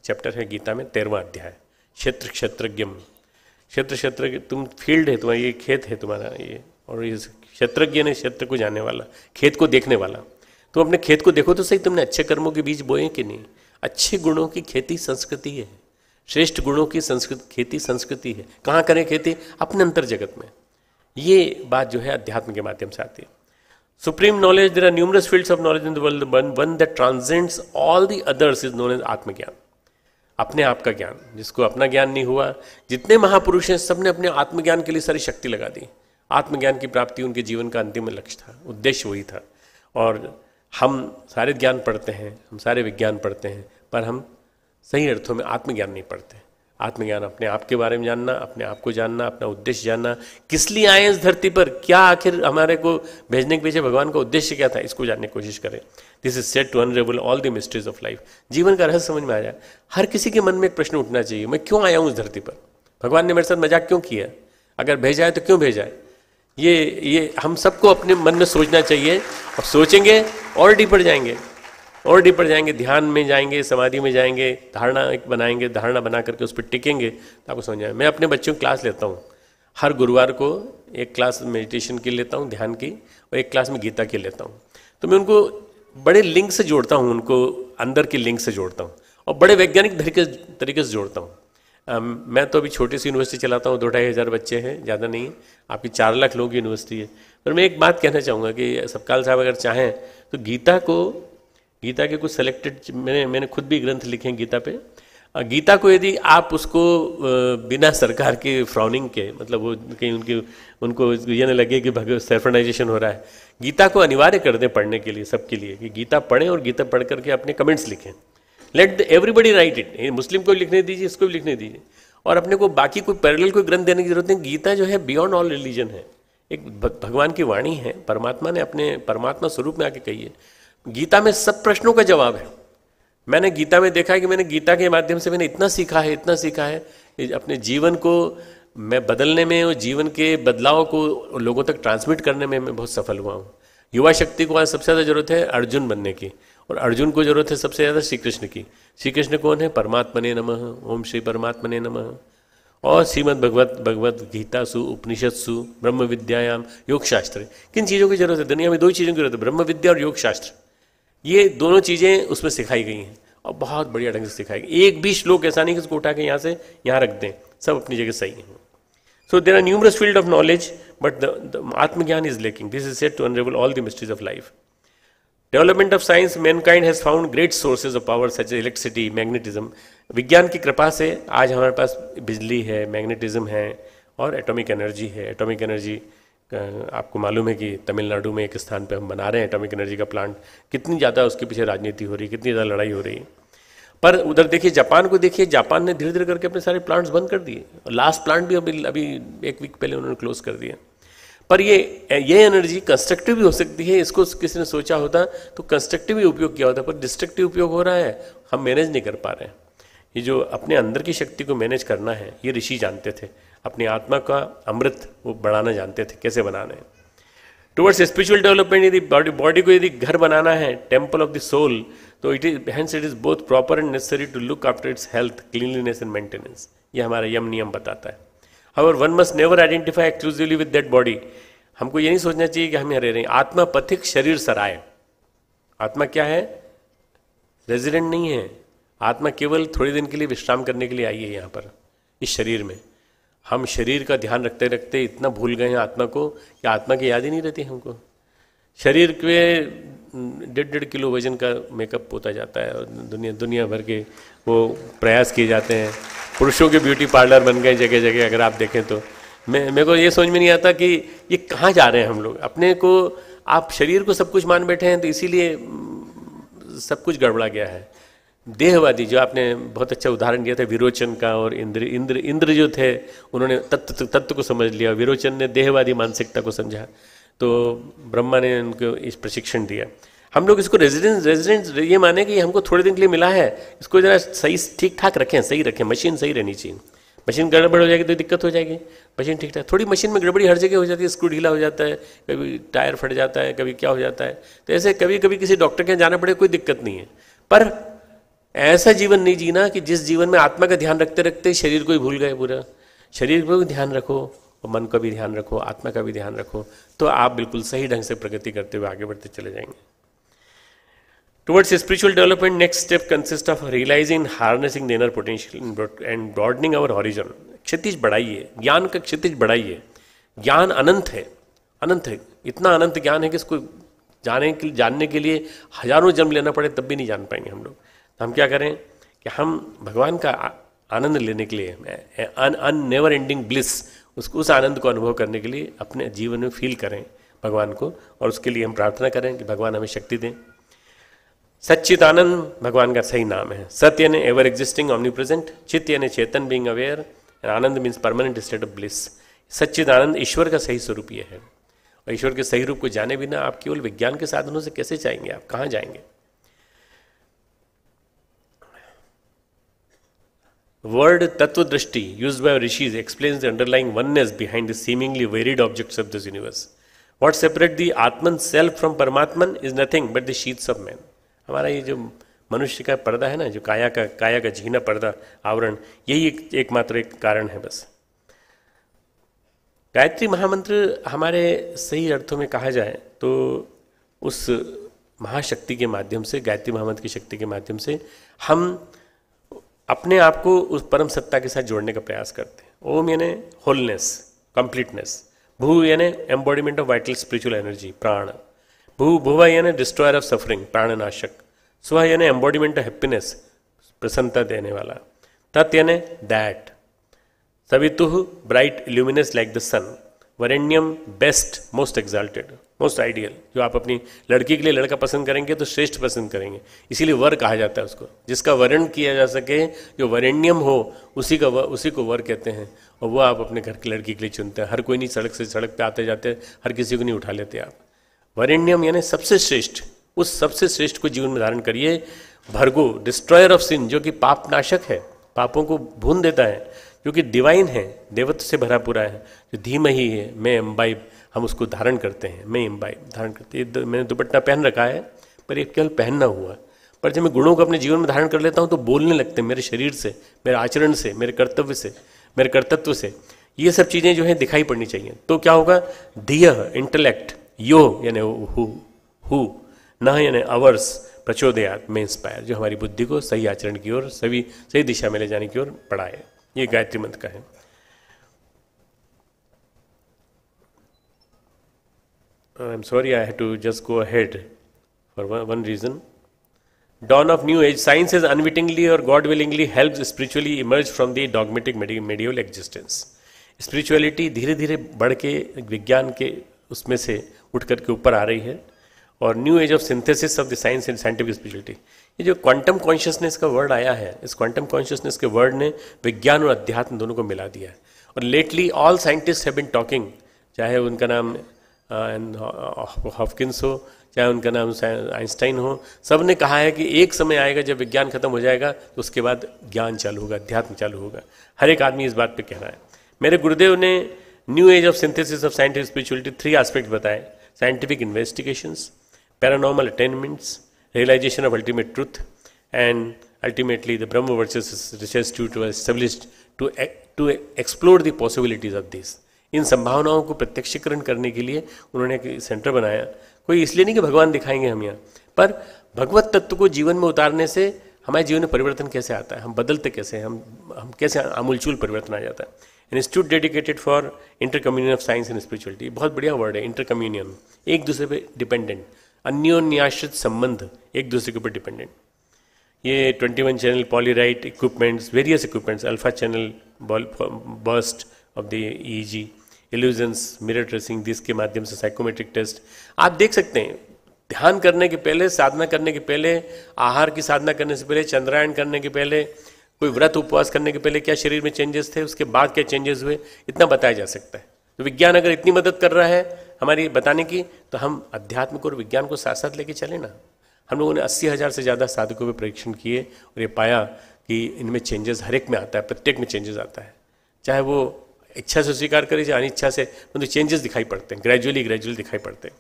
A: chapter है गीता में, 13वां अध्याय, क्षेत्र क्षेत्रज्ञम। क्षेत्र तुम फील्ड है, तुम्हारा ये खेत है तुम्हारा ये, और ये क्षेत्रज्ञ ने क्षेत्र को जानने वाला, खेत को देखने वाला। तुम अपने खेत को देखो तो सही, तुमने अच्छे कर्मों के बीज बोए कि नहीं। अच्छे गुणों की खेती संस्कृति है, श्रेष्ठ गुणों की खेती संस्कृति है। कहाँ करें खेती? अपने अंतर जगत में। ये बात जो है अध्यात्म के माध्यम से आती है। Supreme knowledge, there are numerous fields of knowledge in the world, one that transcends all the others is known as atmagyan. अपने आप का ज्ञान, जिसको अपना ज्ञान नहीं हुआ, जितने महापुरुष हैं सबने अपने आत्मज्ञान के लिए सारी शक्ति लगा दी। आत्मज्ञान की प्राप्ति उनके जीवन का अंतिम लक्ष्य था, उद्देश्य वही था। और हम सारे ज्ञान पढ़ते हैं, हम सारे विज्ञान पढ़ते हैं, पर हम सही अर्थों में आत्मज्ञान नहीं पढ़ते। आत्मज्ञान अपने आप के बारे में जानना, अपने आप को जानना, अपना उद्देश्य जानना, किस लिए आए इस धरती पर, क्या आखिर हमारे को भेजने के पीछे भगवान का उद्देश्य क्या था, इसको जानने की कोशिश करें। This is set to unravel all the mysteries of life. जीवन का रहस्य समझ में आ जाए। हर किसी के मन में एक प्रश्न उठना चाहिए, मैं क्यों आया हूँ इस धरती पर, भगवान ने मेरे साथ मजाक क्यों किया, अगर भेजा है तो क्यों भेजा है। ये हम सबको अपने मन में सोचना चाहिए, और सोचेंगे और डीपर जाएंगे, और डीपर जाएंगे, ध्यान में जाएंगे, समाधि में जाएंगे, धारणा एक बनाएंगे, धारणा बना करके उस पर टिकेंगे तो आपको समझ आए। मैं अपने बच्चों की क्लास लेता हूँ, हर गुरुवार को एक क्लास मेडिटेशन की लेता हूँ, ध्यान की, और एक क्लास में गीता की लेता हूँ। तो मैं उनको बड़े लिंक से जोड़ता हूँ, उनको अंदर की लिंक से जोड़ता हूँ, और बड़े वैज्ञानिक तरीके से जोड़ता हूँ। मैं तो अभी छोटी सी यूनिवर्सिटी चलाता हूँ, 2-2.5 हज़ार बच्चे हैं, ज़्यादा नहीं है। आपकी 4 लाख लोगों की यूनिवर्सिटी है। पर मैं एक बात कहना चाहूँगा कि सब्काल साहब अगर चाहें तो गीता के कुछ सेलेक्टेड, मैंने खुद भी ग्रंथ लिखे हैं गीता पे। गीता को यदि आप उसको बिना सरकार के फ्राउनिंग के, मतलब वो कहीं उनको ये न लगे कि सेल्फनाइजेशन हो रहा है, गीता को अनिवार्य कर दें पढ़ने के लिए, सबके लिए, कि गीता पढ़ें और गीता पढ़ करके अपने कमेंट्स लिखें। लेट एवरीबडी राइट इट, मुस्लिम को लिखने दीजिए, इसको भी लिखने दीजिए, और अपने को बाकी कोई पैरेलल कोई ग्रंथ देने की जरूरत नहीं। गीता जो है बियॉन्ड ऑल रिलीजन है, एक भगवान की वाणी है, परमात्मा ने अपने परमात्मा स्वरूप में आके कही है। गीता में सब प्रश्नों का जवाब है। मैंने गीता में देखा है कि मैंने गीता के माध्यम से मैंने इतना सीखा है कि अपने जीवन को मैं बदलने में और जीवन के बदलाव को लोगों तक ट्रांसमिट करने में मैं बहुत सफल हुआ हूँ। युवा शक्ति को आज सबसे ज़्यादा जरूरत है अर्जुन बनने की, और अर्जुन को जरूरत है सबसे ज़्यादा श्री कृष्ण की। श्री कृष्ण कौन है? परमात्मने नमः, ओम श्री परमात्मने नमः। और श्रीमद् भगवत गीता सु, उपनिषद सु, ब्रह्म विद्यायाम, योग शास्त्र। किन चीज़ों की जरूरत है? दुनिया में दो ही चीज़ों की जरूरत है, ब्रह्म विद्या और योग शास्त्र। ये दोनों चीज़ें उसमें सिखाई गई हैं और बहुत बढ़िया ढंग से सिखाई गई। एक भी श्लोक ऐसा नहीं कि उसको उठा के यहाँ से यहाँ रख दें, सब अपनी जगह सही है। So there are numerous fields of knowledge, but the Atmagyan is lacking. This is said to unravel all the mysteries of life. Development of science, mankind has found great sources of power such as electricity, magnetism. विज्ञान की कृपा से आज हमारे पास बिजली है, magnetism है और एटॉमिक एनर्जी है। एटॉमिक एनर्जी आपको मालूम है कि तमिलनाडु में एक स्थान पे हम बना रहे हैं एटॉमिक एनर्जी का प्लांट। कितनी ज़्यादा उसके पीछे राजनीति हो रही है, कितनी ज़्यादा लड़ाई हो रही है। पर उधर देखिए जापान को, देखिए जापान ने धीरे धीरे करके अपने सारे प्लांट्स बंद कर दिए, और लास्ट प्लांट भी अभी एक वीक पहले उन्होंने क्लोज कर दिया। पर ये एनर्जी कंस्ट्रक्टिव भी हो सकती है। इसको किसी ने सोचा होता तो कंस्ट्रक्टिव ही उपयोग किया होता, पर डिस्ट्रक्टिव उपयोग हो रहा है, हम मैनेज नहीं कर पा रहे हैं। ये जो अपने अंदर की शक्ति को मैनेज करना है, ये ऋषि जानते थे। अपनी आत्मा का अमृत वो बढ़ाना जानते थे, कैसे बनाना है। टुवर्ड्स स्पिरिचुअल डेवलपमेंट, यदि बॉडी को यदि घर बनाना है, टेम्पल ऑफ द सोल, तो it is both proper and necessary to look after its health, cleanliness and maintenance. ये हमारा यम नियम बताता है। However one must never identify exclusively with that body. हमको ये नहीं सोचना चाहिए कि हम यहाँ रह रहे हैं। आत्मा पथिक, शरीर सराय। आत्मा क्या है? रेजिडेंट नहीं है। आत्मा केवल थोड़ी दिन के लिए विश्राम करने के लिए आई है यहाँ पर, इस शरीर में। हम शरीर का ध्यान रखते रखते इतना भूल गए हैं आत्मा को कि आत्मा की याद ही नहीं रहती हमको। शरीर के 1.5 किलो वजन का मेकअप होता जाता है, और दुनिया भर के वो प्रयास किए जाते हैं। पुरुषों के ब्यूटी पार्लर बन गए जगह जगह, अगर आप देखें तो। मेरे को ये समझ में नहीं आता कि ये कहाँ जा रहे हैं हम लोग। अपने को, आप शरीर को सब कुछ मान बैठे हैं, तो इसीलिए सब कुछ गड़बड़ा गया है। देहवादी, जो आपने बहुत अच्छा उदाहरण दिया था विरोचन का, और इंद्र जो थे उन्होंने तत्व को समझ लिया, विरोचन ने देहवादी मानसिकता को समझा, तो ब्रह्मा ने उनको इस प्रशिक्षण दिया। हम लोग इसको रेजिडेंस ये माने कि हमको थोड़े दिन के लिए मिला है, इसको जरा सही ठीक ठाक रखें, सही रखें। मशीन सही रहनी चाहिए। मशीन गड़बड़ हो जाएगी तो दिक्कत हो जाएगी। मशीन ठीक ठाक, थोड़ी मशीन में गड़बड़ी हर जगह हो जाती है। स्क्रू ढीला हो जाता है, कभी टायर फट जाता है, कभी क्या हो जाता है। तो ऐसे कभी कभी किसी डॉक्टर के यहाँ जाना पड़े, कोई दिक्कत नहीं है। पर ऐसा जीवन नहीं जीना कि जिस जीवन में आत्मा का ध्यान रखते रखते शरीर को ही भूल गए पूरा। शरीर को भी ध्यान रखो और मन का भी ध्यान रखो, आत्मा का भी ध्यान रखो, तो आप बिल्कुल सही ढंग से प्रगति करते हुए आगे बढ़ते चले जाएंगे। Towards spiritual development, next step consist of realising, harnessing the inner potential and broadening our horizon. क्षितिज बढ़ाइए, ज्ञान का क्षितिज बढ़ाइए। ज्ञान अनंत है, अनंत है। इतना अनंत ज्ञान है कि इसको जानने के लिए हजारों जन्म लेना पड़े तब भी नहीं जान पाएंगे हम लोग। तो हम क्या करें कि हम भगवान का आनंद लेने के लिए, नेवर एंडिंग ब्लिस, उस आनंद को अनुभव करने के लिए अपने जीवन में फील करें भगवान को, और उसके लिए हम प्रार्थना करें कि भगवान हमें शक्ति दें। सच्चिदानंद भगवान का सही नाम है। सत्य यानी एवर एग्जिस्टिंग, ऑमनी प्रेजेंट। चित यानी चेतन, being aware, and anand means permanent state of bliss. सच्चिदानंद ईश्वर का सही स्वरूप ये है, और ईश्वर के सही रूप को जाने बिना आप केवल विज्ञान के साधनों से कैसे जाएंगे? आप कहाँ जाएंगे? Word Tattva-drishti used by rishis explains the underlying oneness behind the seemingly varied objects of this universe. What separates the Atman self from Paramatman is nothing but the sheaths of man. हमारा ये जो मनुष्य का पर्दा है ना, जो काया का झीना पर्दा, आवरण, यही एकमात्र एक कारण है बस। गायत्री महामंत्र हमारे सही अर्थों में कहा जाए तो उस महाशक्ति के माध्यम से, गायत्री महामंत्र की शक्ति के माध्यम से हम अपने आप को उस परम सत्ता के साथ जोड़ने का प्रयास करते हैं। ओम यानी होलनेस, कंप्लीटनेस। भू यानी embodiment of vital spiritual energy, प्राण। भुव यानी डिस्ट्रॉयर ऑफ सफरिंग, प्राणनाशक। स्व यानी एम्बॉडीमेंट ऑफ हैप्पीनेस, प्रसन्नता देने वाला। तत् यानी दैट। सवितुः bright illuminous like the sun. वरेण्यम best, most exalted, most ideal. जो आप अपनी लड़की के लिए लड़का पसंद करेंगे तो श्रेष्ठ पसंद करेंगे, इसीलिए वर कहा जाता है उसको। जिसका वर्ण किया जा सके, जो वरेण्यम हो, उसी को वर कहते हैं। और वो आप अपने घर की लड़की के लिए चुनते हैं। हर कोई नहीं सड़क पे आते जाते, हर किसी को नहीं उठा लेते आप। वरेण्यम यानी सबसे श्रेष्ठ, उस सबसे श्रेष्ठ को जीवन में धारण करिए। भर्गो, डिस्ट्रॉयर ऑफ सिन, जो कि पाप नाशक है, पापों को भून देता है। जो कि डिवाइन है, देवत्व से भरा पूरा है, जो धीमहि है, मैं इम्बाइब, हम उसको धारण करते हैं, मैं इम्बाइब धारण करते हैं। मैंने दुपट्टा पहन रखा है पर ये केवल पहनना हुआ, पर जब मैं गुणों को अपने जीवन में धारण कर लेता हूँ तो बोलने लगते हैं मेरे शरीर से, मेरे आचरण से, मेरे कर्तव्य से, मेरे कर्तृत्व से। ये सब चीज़ें जो है दिखाई पड़नी चाहिए। तो क्या होगा, धियः इंटेलेक्ट, यो यानी हु, न यानी अवर्स, प्रचोदयात में इंस्पायर, जो हमारी बुद्धि को सही आचरण की ओर, सही दिशा में ले जाने की ओर बढ़ाए। ये गायत्री मंत्र का है। I am sorry, I have to just go ahead for one reason. Dawn of new age, science has unwittingly or God willingly helped spiritually emerge from the dogmatic medieval existence. Spirituality धीरे धीरे बढ़ के विज्ञान के उसमें से उठ करके ऊपर आ रही है, और new age of synthesis of the science and scientific spirituality. ये जो क्वांटम कॉन्शियसनेस का वर्ड आया है, इस क्वांटम कॉन्शियसनेस के वर्ड ने विज्ञान और अध्यात्म दोनों को मिला दिया है। और lately all scientist have been talking, चाहे उनका नाम हॉपकिंस हो, चाहे उनका नाम आइंस्टाइन हो, सब ने कहा है कि एक समय आएगा जब विज्ञान खत्म हो जाएगा तो उसके बाद ज्ञान चालू होगा, अध्यात्म चालू होगा। हर एक आदमी इस बात पे कह रहा है। मेरे गुरुदेव ने new age of synthesis of scientific spirituality 3 aspect बताए: scientific investigations, paranormal attainments, realisation of ultimate truth, and ultimately the Brahmavarchas research institute was established to explore the possibilities of this. इन संभावनाओं को प्रत्यक्षीकरण करने के लिए उन्होंने एक सेंटर बनाया। कोई इसलिए नहीं कि भगवान दिखाएंगे हम यहाँ, पर भगवत तत्व को जीवन में उतारने से हमारे जीवन में परिवर्तन कैसे आता है, हम बदलते कैसे हैं, हम कैसे आमूलचूल परिवर्तन आ जाता है। Institute dedicated for intercommunion of science and spirituality, बहुत बढ़िया वर्ड है इंटरकम्युनियन, एक दूसरे पे डिपेंडेंट, अन्योन्याश्रित संबंध, एक दूसरे के ऊपर डिपेंडेंट। ये 21 channel polyrite equipments, various equipments, alpha channel burst of the EEG, illusions, mirror tracing, this के माध्यम से साइकोमेट्रिक टेस्ट आप देख सकते हैं। ध्यान करने के पहले, साधना करने के पहले, आहार की साधना करने से पहले, चंद्रायण करने के पहले, कोई व्रत उपवास करने के पहले क्या शरीर में चेंजेस थे, उसके बाद क्या चेंजेस हुए, इतना बताया जा सकता है। तो विज्ञान अगर इतनी मदद कर रहा है हमारी बताने की, तो हम अध्यात्म को और विज्ञान को साथ साथ लेके चले ना। हम लोगों ने 80,000 से ज़्यादा साधकों पे परीक्षण किए और ये पाया कि इनमें चेंजेस हर एक में आता है, प्रत्येक में चेंजेस आता है, चाहे वो इच्छा से स्वीकार करें चाहे अनिच्छा से, मतलब चेंजेस दिखाई पड़ते हैं, ग्रेजुअली दिखाई पड़ते हैं।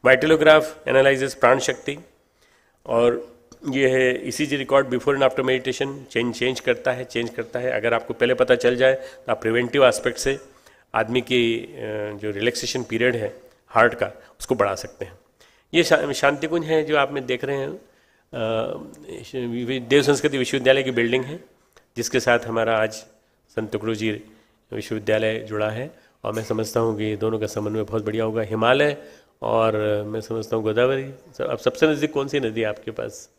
A: वाइटलोग्राफ एनालाइजेस प्राण शक्ति, और ये है ECG record before and after meditation, change करता है। अगर आपको पहले पता चल जाए तो आप प्रिवेंटिव एस्पेक्ट से आदमी की जो रिलैक्सेशन पीरियड है हार्ट का, उसको बढ़ा सकते हैं। ये शांति कुंज है जो आप में देख रहे हैं, देव संस्कृति विश्वविद्यालय की बिल्डिंग है, जिसके साथ हमारा आज संत तुकडोजी विश्वविद्यालय जुड़ा है। और मैं समझता हूँ कि दोनों का समन्वय बहुत बढ़िया होगा। हिमालय और मैं समझता हूँ गोदावरी, अब सबसे नज़दीक कौन सी नदी है आपके पास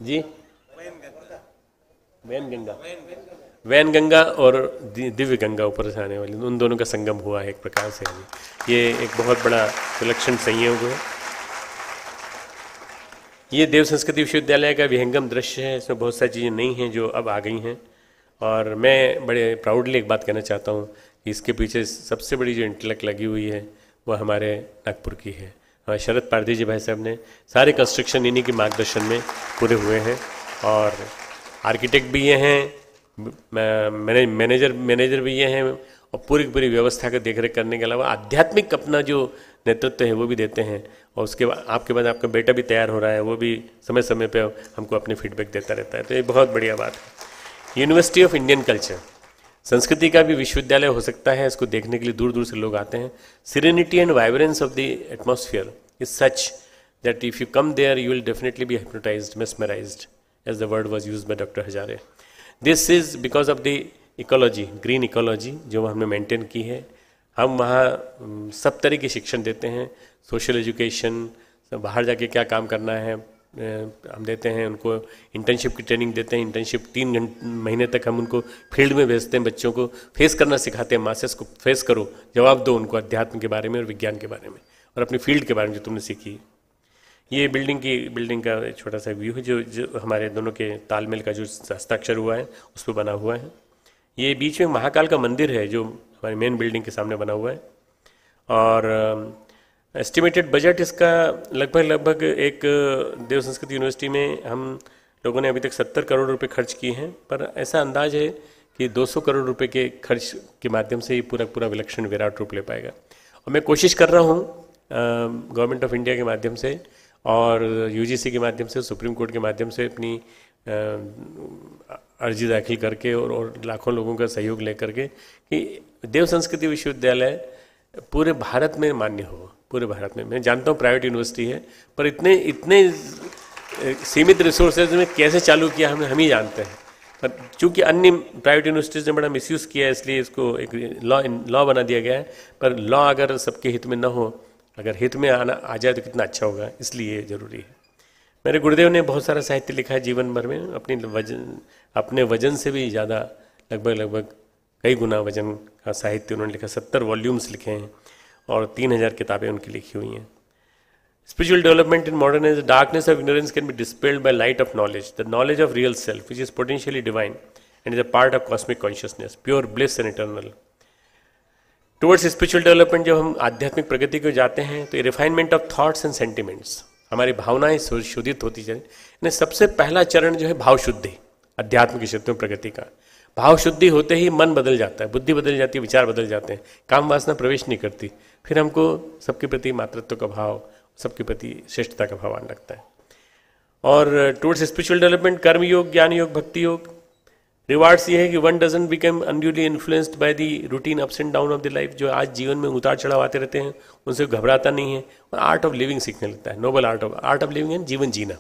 A: जी? वैनगंगा और दिव्य गंगा ऊपर से आने वाली, उन दोनों का संगम हुआ है एक प्रकार से। ये एक बहुत बड़ा विलक्षण संयोग है। ये देव संस्कृति विश्वविद्यालय का विहंगम दृश्य है। इसमें बहुत सारी चीज़ें नई हैं जो अब आ गई हैं, और मैं बड़े प्राउडली एक बात कहना चाहता हूँ कि इसके पीछे सबसे बड़ी जो इंटेलेक्ट लगी हुई है वो हमारे नागपुर की है। हमारे शरद पारधी जी भाई साहब ने सारे कंस्ट्रक्शन इन्हीं के मार्गदर्शन में पूरे हुए हैं, और आर्किटेक्ट भी ये हैं, मैनेजर भी ये हैं, और पूरी व्यवस्था का देखरेख करने के अलावा आध्यात्मिक अपना जो नेतृत्व है वो भी देते हैं। और उसके बाद आपके बाद आपका बेटा भी तैयार हो रहा है, वो भी समय समय पे हमको अपने फीडबैक देता रहता है। तो ये बहुत बढ़िया बात है। यूनिवर्सिटी ऑफ इंडियन कल्चर, संस्कृति का भी विश्वविद्यालय हो सकता है, इसको देखने के लिए दूर दूर से लोग आते हैं। Serenity and vibrance of the atmosphere is such that if you come there you will definitely be hypnotised, mesmerised, as the word was used by doctor Hazare. This is because of the ecology, green ecology जो हमने maintain की है। हम वहाँ सब तरह की शिक्षण देते हैं, सोशल एजुकेशन, बाहर जाके क्या काम करना है हम देते हैं उनको, इंटर्नशिप की ट्रेनिंग देते हैं। इंटर्नशिप 3 महीने तक हम उनको फील्ड में भेजते हैं, बच्चों को फेस करना सिखाते हैं, मासेस को फेस करो, जवाब दो उनको अध्यात्म के बारे में और विज्ञान के बारे में और अपनी फील्ड के बारे में जो तुमने सीखी। ये बिल्डिंग का छोटा सा व्यू है जो हमारे दोनों के तालमेल का जो हस्ताक्षर हुआ है उस पर बना हुआ है। ये बीच में महाकाल का मंदिर है जो हमारी मेन बिल्डिंग के सामने बना हुआ है, और एस्टिमेटेड बजट इसका लगभग एक देव संस्कृति यूनिवर्सिटी में हम लोगों ने अभी तक 70 करोड़ रुपए खर्च किए हैं। पर ऐसा अंदाज है कि 200 करोड़ रुपए के खर्च के माध्यम से ये पूरा पूरा विलक्षण विराट रूप ले पाएगा। और मैं कोशिश कर रहा हूँ गवर्नमेंट ऑफ इंडिया के माध्यम से और यूजीसी के माध्यम से, सुप्रीम कोर्ट के माध्यम से अपनी अर्जी दाखिल करके और लाखों लोगों का सहयोग लेकर के कि देव संस्कृति विश्वविद्यालय पूरे भारत में मान्य हो। पूरे भारत में, मैं जानता हूँ प्राइवेट यूनिवर्सिटी है, पर इतने सीमित रिसोर्सेज में कैसे चालू किया हम ही जानते हैं। पर चूंकि अन्य प्राइवेट यूनिवर्सिटीज़ ने बड़ा मिसयूज़ किया है, इसलिए इसको एक लॉ बना दिया गया है। पर लॉ अगर सबके हित में न हो, अगर हित में आ जाए तो कितना अच्छा होगा, इसलिए ज़रूरी है। मेरे गुरुदेव ने बहुत सारा साहित्य लिखा है जीवन भर में, अपने वजन से भी ज़्यादा, लगभग कई गुना वजन का साहित्य उन्होंने लिखा। 70 वॉल्यूम्स लिखे हैं और 3000 किताबें उनकी लिखी हुई हैं। Spiritual development in modern age, the darkness of ignorance can be dispelled by light of knowledge, the knowledge of real self, which is potentially divine and is a part of cosmic consciousness, pure bliss and eternal. Towards spiritual development, जब हम आध्यात्मिक प्रगति को जाते हैं तो refinement of thoughts and sentiments, हमारी भावनाएं शोधित होती जाए। सबसे पहला चरण जो है भाव शुद्धि, अध्यात्म के क्षेत्र में प्रगति का। भाव शुद्धि होते ही मन बदल जाता है, बुद्धि बदल जाती है, विचार बदल जाते हैं, काम वासना प्रवेश नहीं करती, फिर हमको सबके प्रति मातृत्व का भाव, सबके प्रति श्रेष्ठता का भाव आने लगता है। और टुवर्ड्स स्पिरिचुअल डेवलपमेंट कर्म योग, ज्ञान योग, भक्ति योग, रिवार्ड्स ये है कि one doesn't become unduly influenced by the routine ups and down of the life. जो आज जीवन में उतार चढ़ाव आते रहते हैं उनसे घबराता नहीं है और आर्ट ऑफ लिविंग सीखने लगता है। नोबल आर्ट ऑफ लिविंग है जीवन जीना।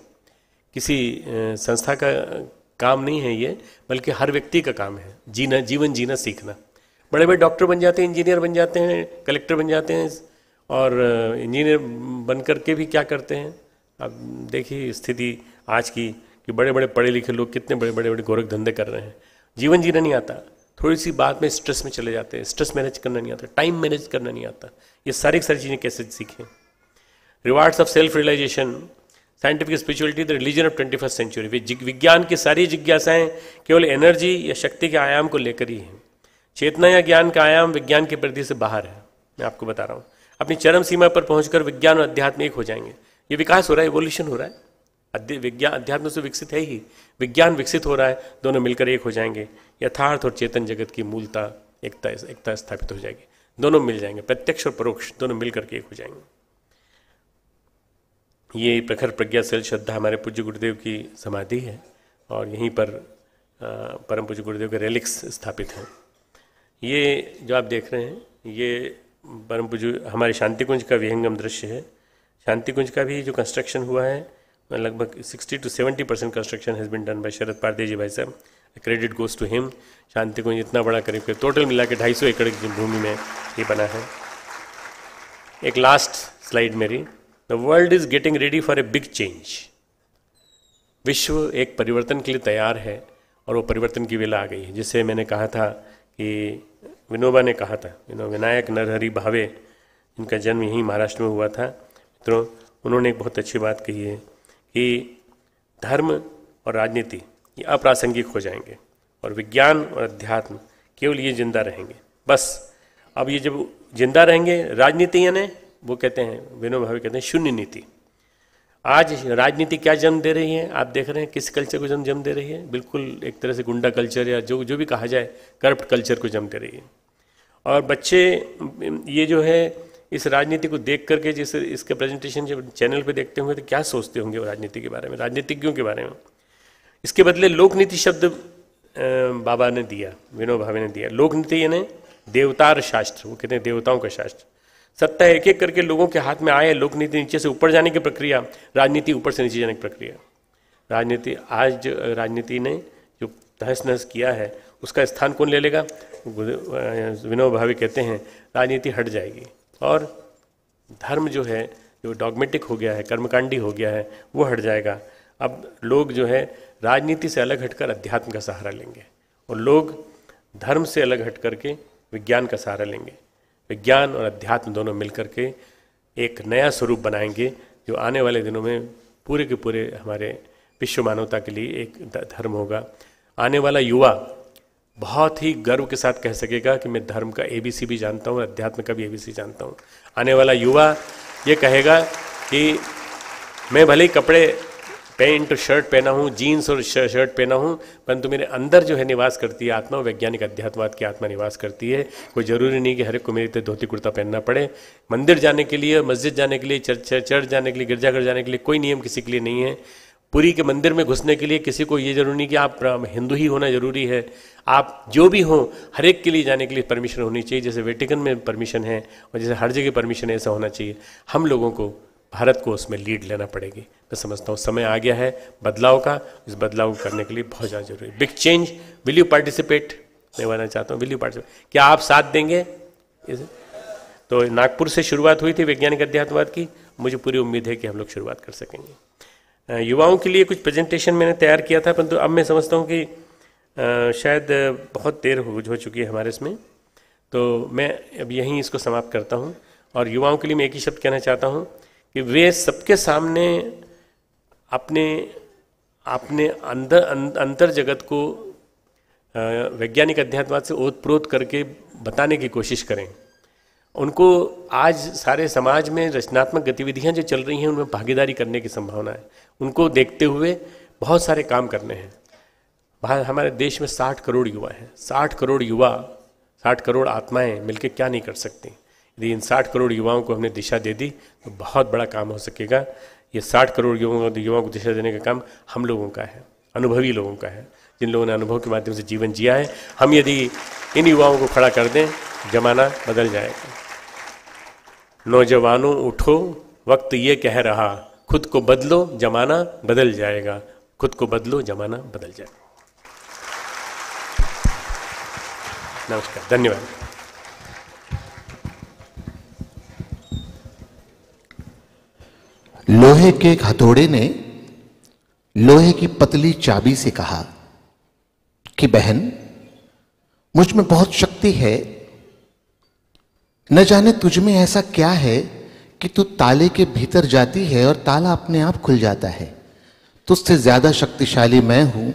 A: किसी संस्था का काम नहीं है ये, बल्कि हर व्यक्ति का काम है जीना, जीवन जीना सीखना। बड़े बड़े डॉक्टर बन जाते हैं, इंजीनियर बन जाते हैं, कलेक्टर बन जाते हैं, और इंजीनियर बन कर के भी क्या करते हैं। अब देखिए स्थिति आज की कि बड़े बड़े पढ़े लिखे लोग कितने बड़े बड़े गोरख धंधे कर रहे हैं। जीवन जीना नहीं आता, थोड़ी सी बात में स्ट्रेस में चले जाते हैं, स्ट्रेस मैनेज करना नहीं आता, टाइम मैनेज करना नहीं आता। ये सारी चीज़ें कैसे सीखें। Rewards of self realisation, scientific spirituality, the religion of 21st century. विज्ञान की सारी जिज्ञासाएं केवल एनर्जी या शक्ति के आयाम को लेकर ही हैं। चेतना या ज्ञान का आयाम विज्ञान की परिधि से बाहर है। मैं आपको बता रहा हूँ, अपनी चरम सीमा पर पहुंचकर विज्ञान और अध्यात्म एक हो जाएंगे। ये विकास हो रहा है, एवोल्यूशन हो रहा है। विज्ञान अध्यात्म से विकसित है ही, विज्ञान विकसित हो रहा है, दोनों मिलकर एक हो जाएंगे। यथार्थ और चेतन जगत की मूलता एकता स्थापित हो जाएगी, दोनों मिल जाएंगे, प्रत्यक्ष और परोक्ष दोनों मिलकर के एक हो जाएंगे। ये प्रखर प्रज्ञा सल श्रद्धा हमारे पूज्य गुरुदेव की समाधि है और यहीं पर परम पूज्य गुरुदेव के रेलिक्स स्थापित हैं। ये जो आप देख रहे हैं ये परम पूज्य हमारे शांति कुंज का विहंगम दृश्य है। शांति कुंज का भी जो कंस्ट्रक्शन हुआ है लगभग 60 to 70% construction has been done by Sharad Parde ji भाई साहब। Credit goes to him. Shantikunj इतना बड़ा करीब टोटल मिला के 250 एकड़ की भूमि में ये बना है। एक लास्ट स्लाइड मेरी। The world is getting ready for a big change. विश्व एक परिवर्तन के लिए तैयार है और वो परिवर्तन की वेला आ गई है। जिससे मैंने कहा था कि विनोबा ने कहा था, विनायक नरहरि भावे, इनका जन्म यहीं महाराष्ट्र में हुआ था। मित्रों, उन्होंने एक बहुत अच्छी बात कही है कि धर्म और राजनीति ये अप्रासंगिक हो जाएंगे और विज्ञान और अध्यात्म केवल ये जिंदा रहेंगे। बस अब ये जब जिंदा रहेंगे, राजनीति यानी वो कहते हैं, विनोबा भावे कहते हैं शून्य नीति। आज राजनीति क्या जन्म दे रही है, आप देख रहे हैं किस कल्चर को जन्म दे रही है। बिल्कुल एक तरह से गुंडा कल्चर या जो भी कहा जाए, करप्ट कल्चर को जन्म दे रही है। और बच्चे ये जो है इस राजनीति को देख करके, जैसे इसके प्रेजेंटेशन जब चैनल पे देखते होंगे तो क्या सोचते होंगे राजनीति के बारे में, राजनीतिज्ञों के बारे में। इसके बदले लोकनीति शब्द बाबा ने दिया, विनोबा भावे ने दिया। लोकनीति यानी देवतार शास्त्र, वो कहते हैं देवताओं का शास्त्र। सत्ता एक एक करके लोगों के हाथ में आए। लोकनीति नीचे से ऊपर जाने की प्रक्रिया, राजनीति ऊपर से नीचे जाने की प्रक्रिया। राजनीति आज राजनीति ने जो तहस नहस किया है उसका स्थान कौन ले लेगा। विनोबा भावे कहते हैं राजनीति हट जाएगी और धर्म जो है, जो डॉगमेटिक हो गया है, कर्मकांडी हो गया है, वो हट जाएगा। अब लोग जो है राजनीति से अलग हटकर अध्यात्म का सहारा लेंगे और लोग धर्म से अलग हट करके विज्ञान का सहारा लेंगे। विज्ञान और अध्यात्म दोनों मिलकर के एक नया स्वरूप बनाएंगे जो आने वाले दिनों में पूरे के पूरे हमारे विश्व मानवता के लिए एक धर्म होगा। आने वाला युवा बहुत ही गर्व के साथ कह सकेगा कि मैं धर्म का ABC भी जानता हूँ, अध्यात्म का भी ABC जानता हूँ। आने वाला युवा ये कहेगा कि मैं भले ही कपड़े पैंट और शर्ट पहना हूँ, जीन्स और शर्ट पहना हूँ, परंतु मेरे अंदर जो है निवास करती है आत्मा, वैज्ञानिक अध्यात्मवाद की आत्मा निवास करती है। कोई ज़रूरी नहीं कि हर एक को मेरी तरह धोती कुर्ता पहनना पड़े। मंदिर जाने के लिए, मस्जिद जाने के लिए, चर्च जाने के लिए, गिरजाघर जाने के लिए कोई नियम किसी के लिए नहीं है। पुरी के मंदिर में घुसने के लिए किसी को ये जरूरी नहीं कि आप हिंदू ही होना जरूरी है। आप जो भी हो, हर एक के लिए जाने के लिए परमिशन होनी चाहिए। जैसे वेटिकन में परमिशन है और जैसे हर जगह परमिशन है, ऐसा होना चाहिए। हम लोगों को, भारत को उसमें लीड लेना पड़ेगी। मैं समझता हूँ समय आ गया है बदलाव का। इस बदलाव को करने के लिए बहुत ज़्यादा जरूरी है। Big change, will you participate? मैं कहना चाहता हूँ, विल यू पार्टिसिपेट? क्या आप साथ देंगे? तो नागपुर से शुरुआत हुई थी वैज्ञानिक अध्यात्मवाद की। मुझे पूरी उम्मीद है कि हम लोग शुरुआत कर सकेंगे। युवाओं के लिए कुछ प्रेजेंटेशन मैंने तैयार किया था, परंतु अब मैं समझता हूँ कि शायद बहुत देर हो चुकी है हमारे इसमें, तो मैं अब यहीं इसको समाप्त करता हूँ। और युवाओं के लिए मैं एक ही शब्द कहना चाहता हूँ कि वे सबके सामने अपने अपने अंतर जगत को वैज्ञानिक अध्यात्मवाद से ओतप्रोत करके बताने की कोशिश करें। उनको आज सारे समाज में रचनात्मक गतिविधियां जो चल रही हैं उनमें भागीदारी करने की संभावना है। उनको देखते हुए बहुत सारे काम करने हैं। हमारे देश में 60 करोड़ युवा हैं। 60 करोड़ युवा, 60 करोड़ आत्माएं मिलकर क्या नहीं कर सकती। यदि इन 60 करोड़ युवाओं को हमने दिशा दे दी तो बहुत बड़ा काम हो सकेगा। ये 60 करोड़ युवाओं को दिशा देने का काम हम लोगों का है, अनुभवी लोगों का है, जिन लोगों ने अनुभव के माध्यम से जीवन जिया है। हम यदि इन युवाओं को खड़ा कर दें, जमाना बदल जाएगा। नौजवानों उठो, वक्त ये कह रहा, खुद को बदलो, जमाना बदल जाएगा। खुद को बदलो, जमाना बदल जाएगा। नमस्कार, धन्यवाद।
B: लोहे के एक हथौड़े ने लोहे की पतली चाबी से कहा कि बहन, मुझ में बहुत शक्ति है, न जाने तुझ में ऐसा क्या है कि तू ताले के भीतर जाती है और ताला अपने आप खुल जाता है। तुझसे ज्यादा शक्तिशाली मैं हूं,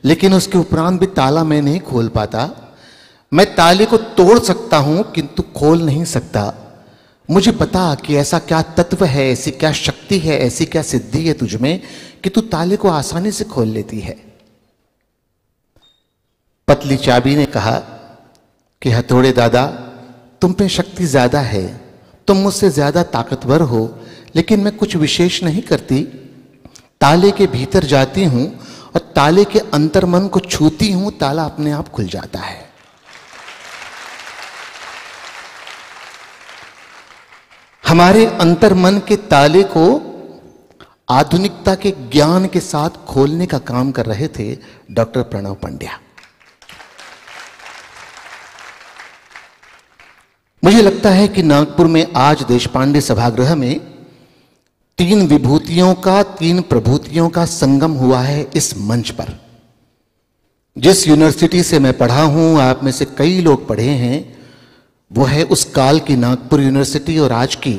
B: लेकिन उसके उपरांत भी ताला मैं नहीं खोल पाता। मैं ताले को तोड़ सकता हूं किंतु खोल नहीं सकता। मुझे बता कि ऐसा क्या तत्व है, ऐसी क्या शक्ति है, ऐसी क्या सिद्धि है तुझ में कि तू ताले को आसानी से खोल लेती है। पतली चाबी ने कहा कि हथौड़े दादा, तुम पे शक्ति ज्यादा है, तुम मुझसे ज्यादा ताकतवर हो, लेकिन मैं कुछ विशेष नहीं करती। ताले के भीतर जाती हूं और ताले के अंतर्मन को छूती हूं, ताला अपने आप खुल जाता है। हमारे अंतर्मन के ताले को आधुनिकता के ज्ञान के साथ खोलने का काम कर रहे थे डॉक्टर प्रणव पंड्या। मुझे लगता है कि नागपुर में आज देशपांडे सभागृह में 3 विभूतियों का, 3 प्रभूतियों का संगम हुआ है इस मंच पर। जिस यूनिवर्सिटी से मैं पढ़ा हूं, आप में से कई लोग पढ़े हैं, वो है उस काल की नागपुर यूनिवर्सिटी और आज की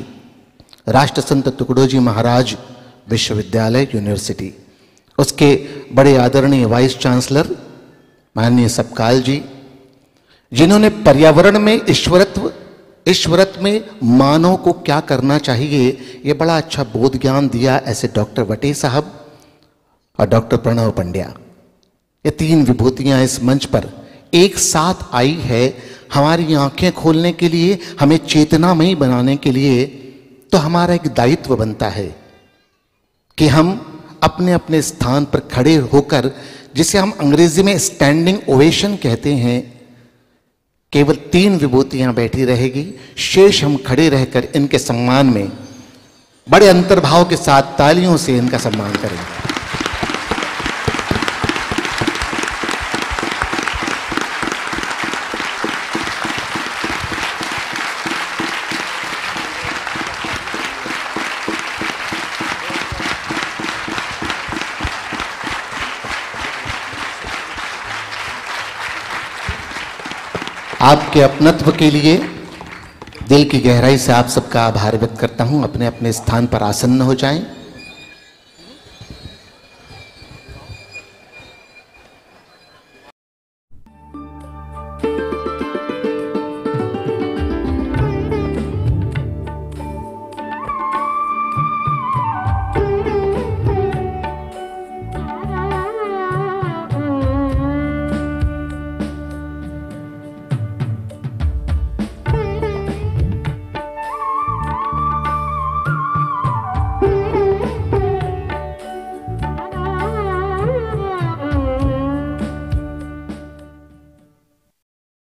B: राष्ट्र संत तुकडोजी महाराज विश्वविद्यालय यूनिवर्सिटी। उसके बड़े आदरणीय वाइस चांसलर माननीय सपकाल जी, जिन्होंने पर्यावरण में ईश्वरत्व में मानव को क्या करना चाहिए, ये बड़ा अच्छा बोध ज्ञान दिया। ऐसे डॉक्टर वटे साहब और डॉक्टर प्रणव पंड्या, ये 3 विभूतियां इस मंच पर एक साथ आई है हमारी आंखें खोलने के लिए, हमें चेतनामयी बनाने के लिए। तो हमारा एक दायित्व बनता है कि हम अपने अपने स्थान पर खड़े होकर, जिसे हम अंग्रेजी में स्टैंडिंग ओवेशन कहते हैं, केवल 3 विभूतियां बैठी रहेगी, शेष हम खड़े रहकर इनके सम्मान में बड़े अंतर्भाव के साथ तालियों से इनका सम्मान करेंगे। आपके अपनत्व के लिए दिल की गहराई से आप सबका आभार व्यक्त करता हूं। अपने अपने स्थान पर आसन्न हो जाएं।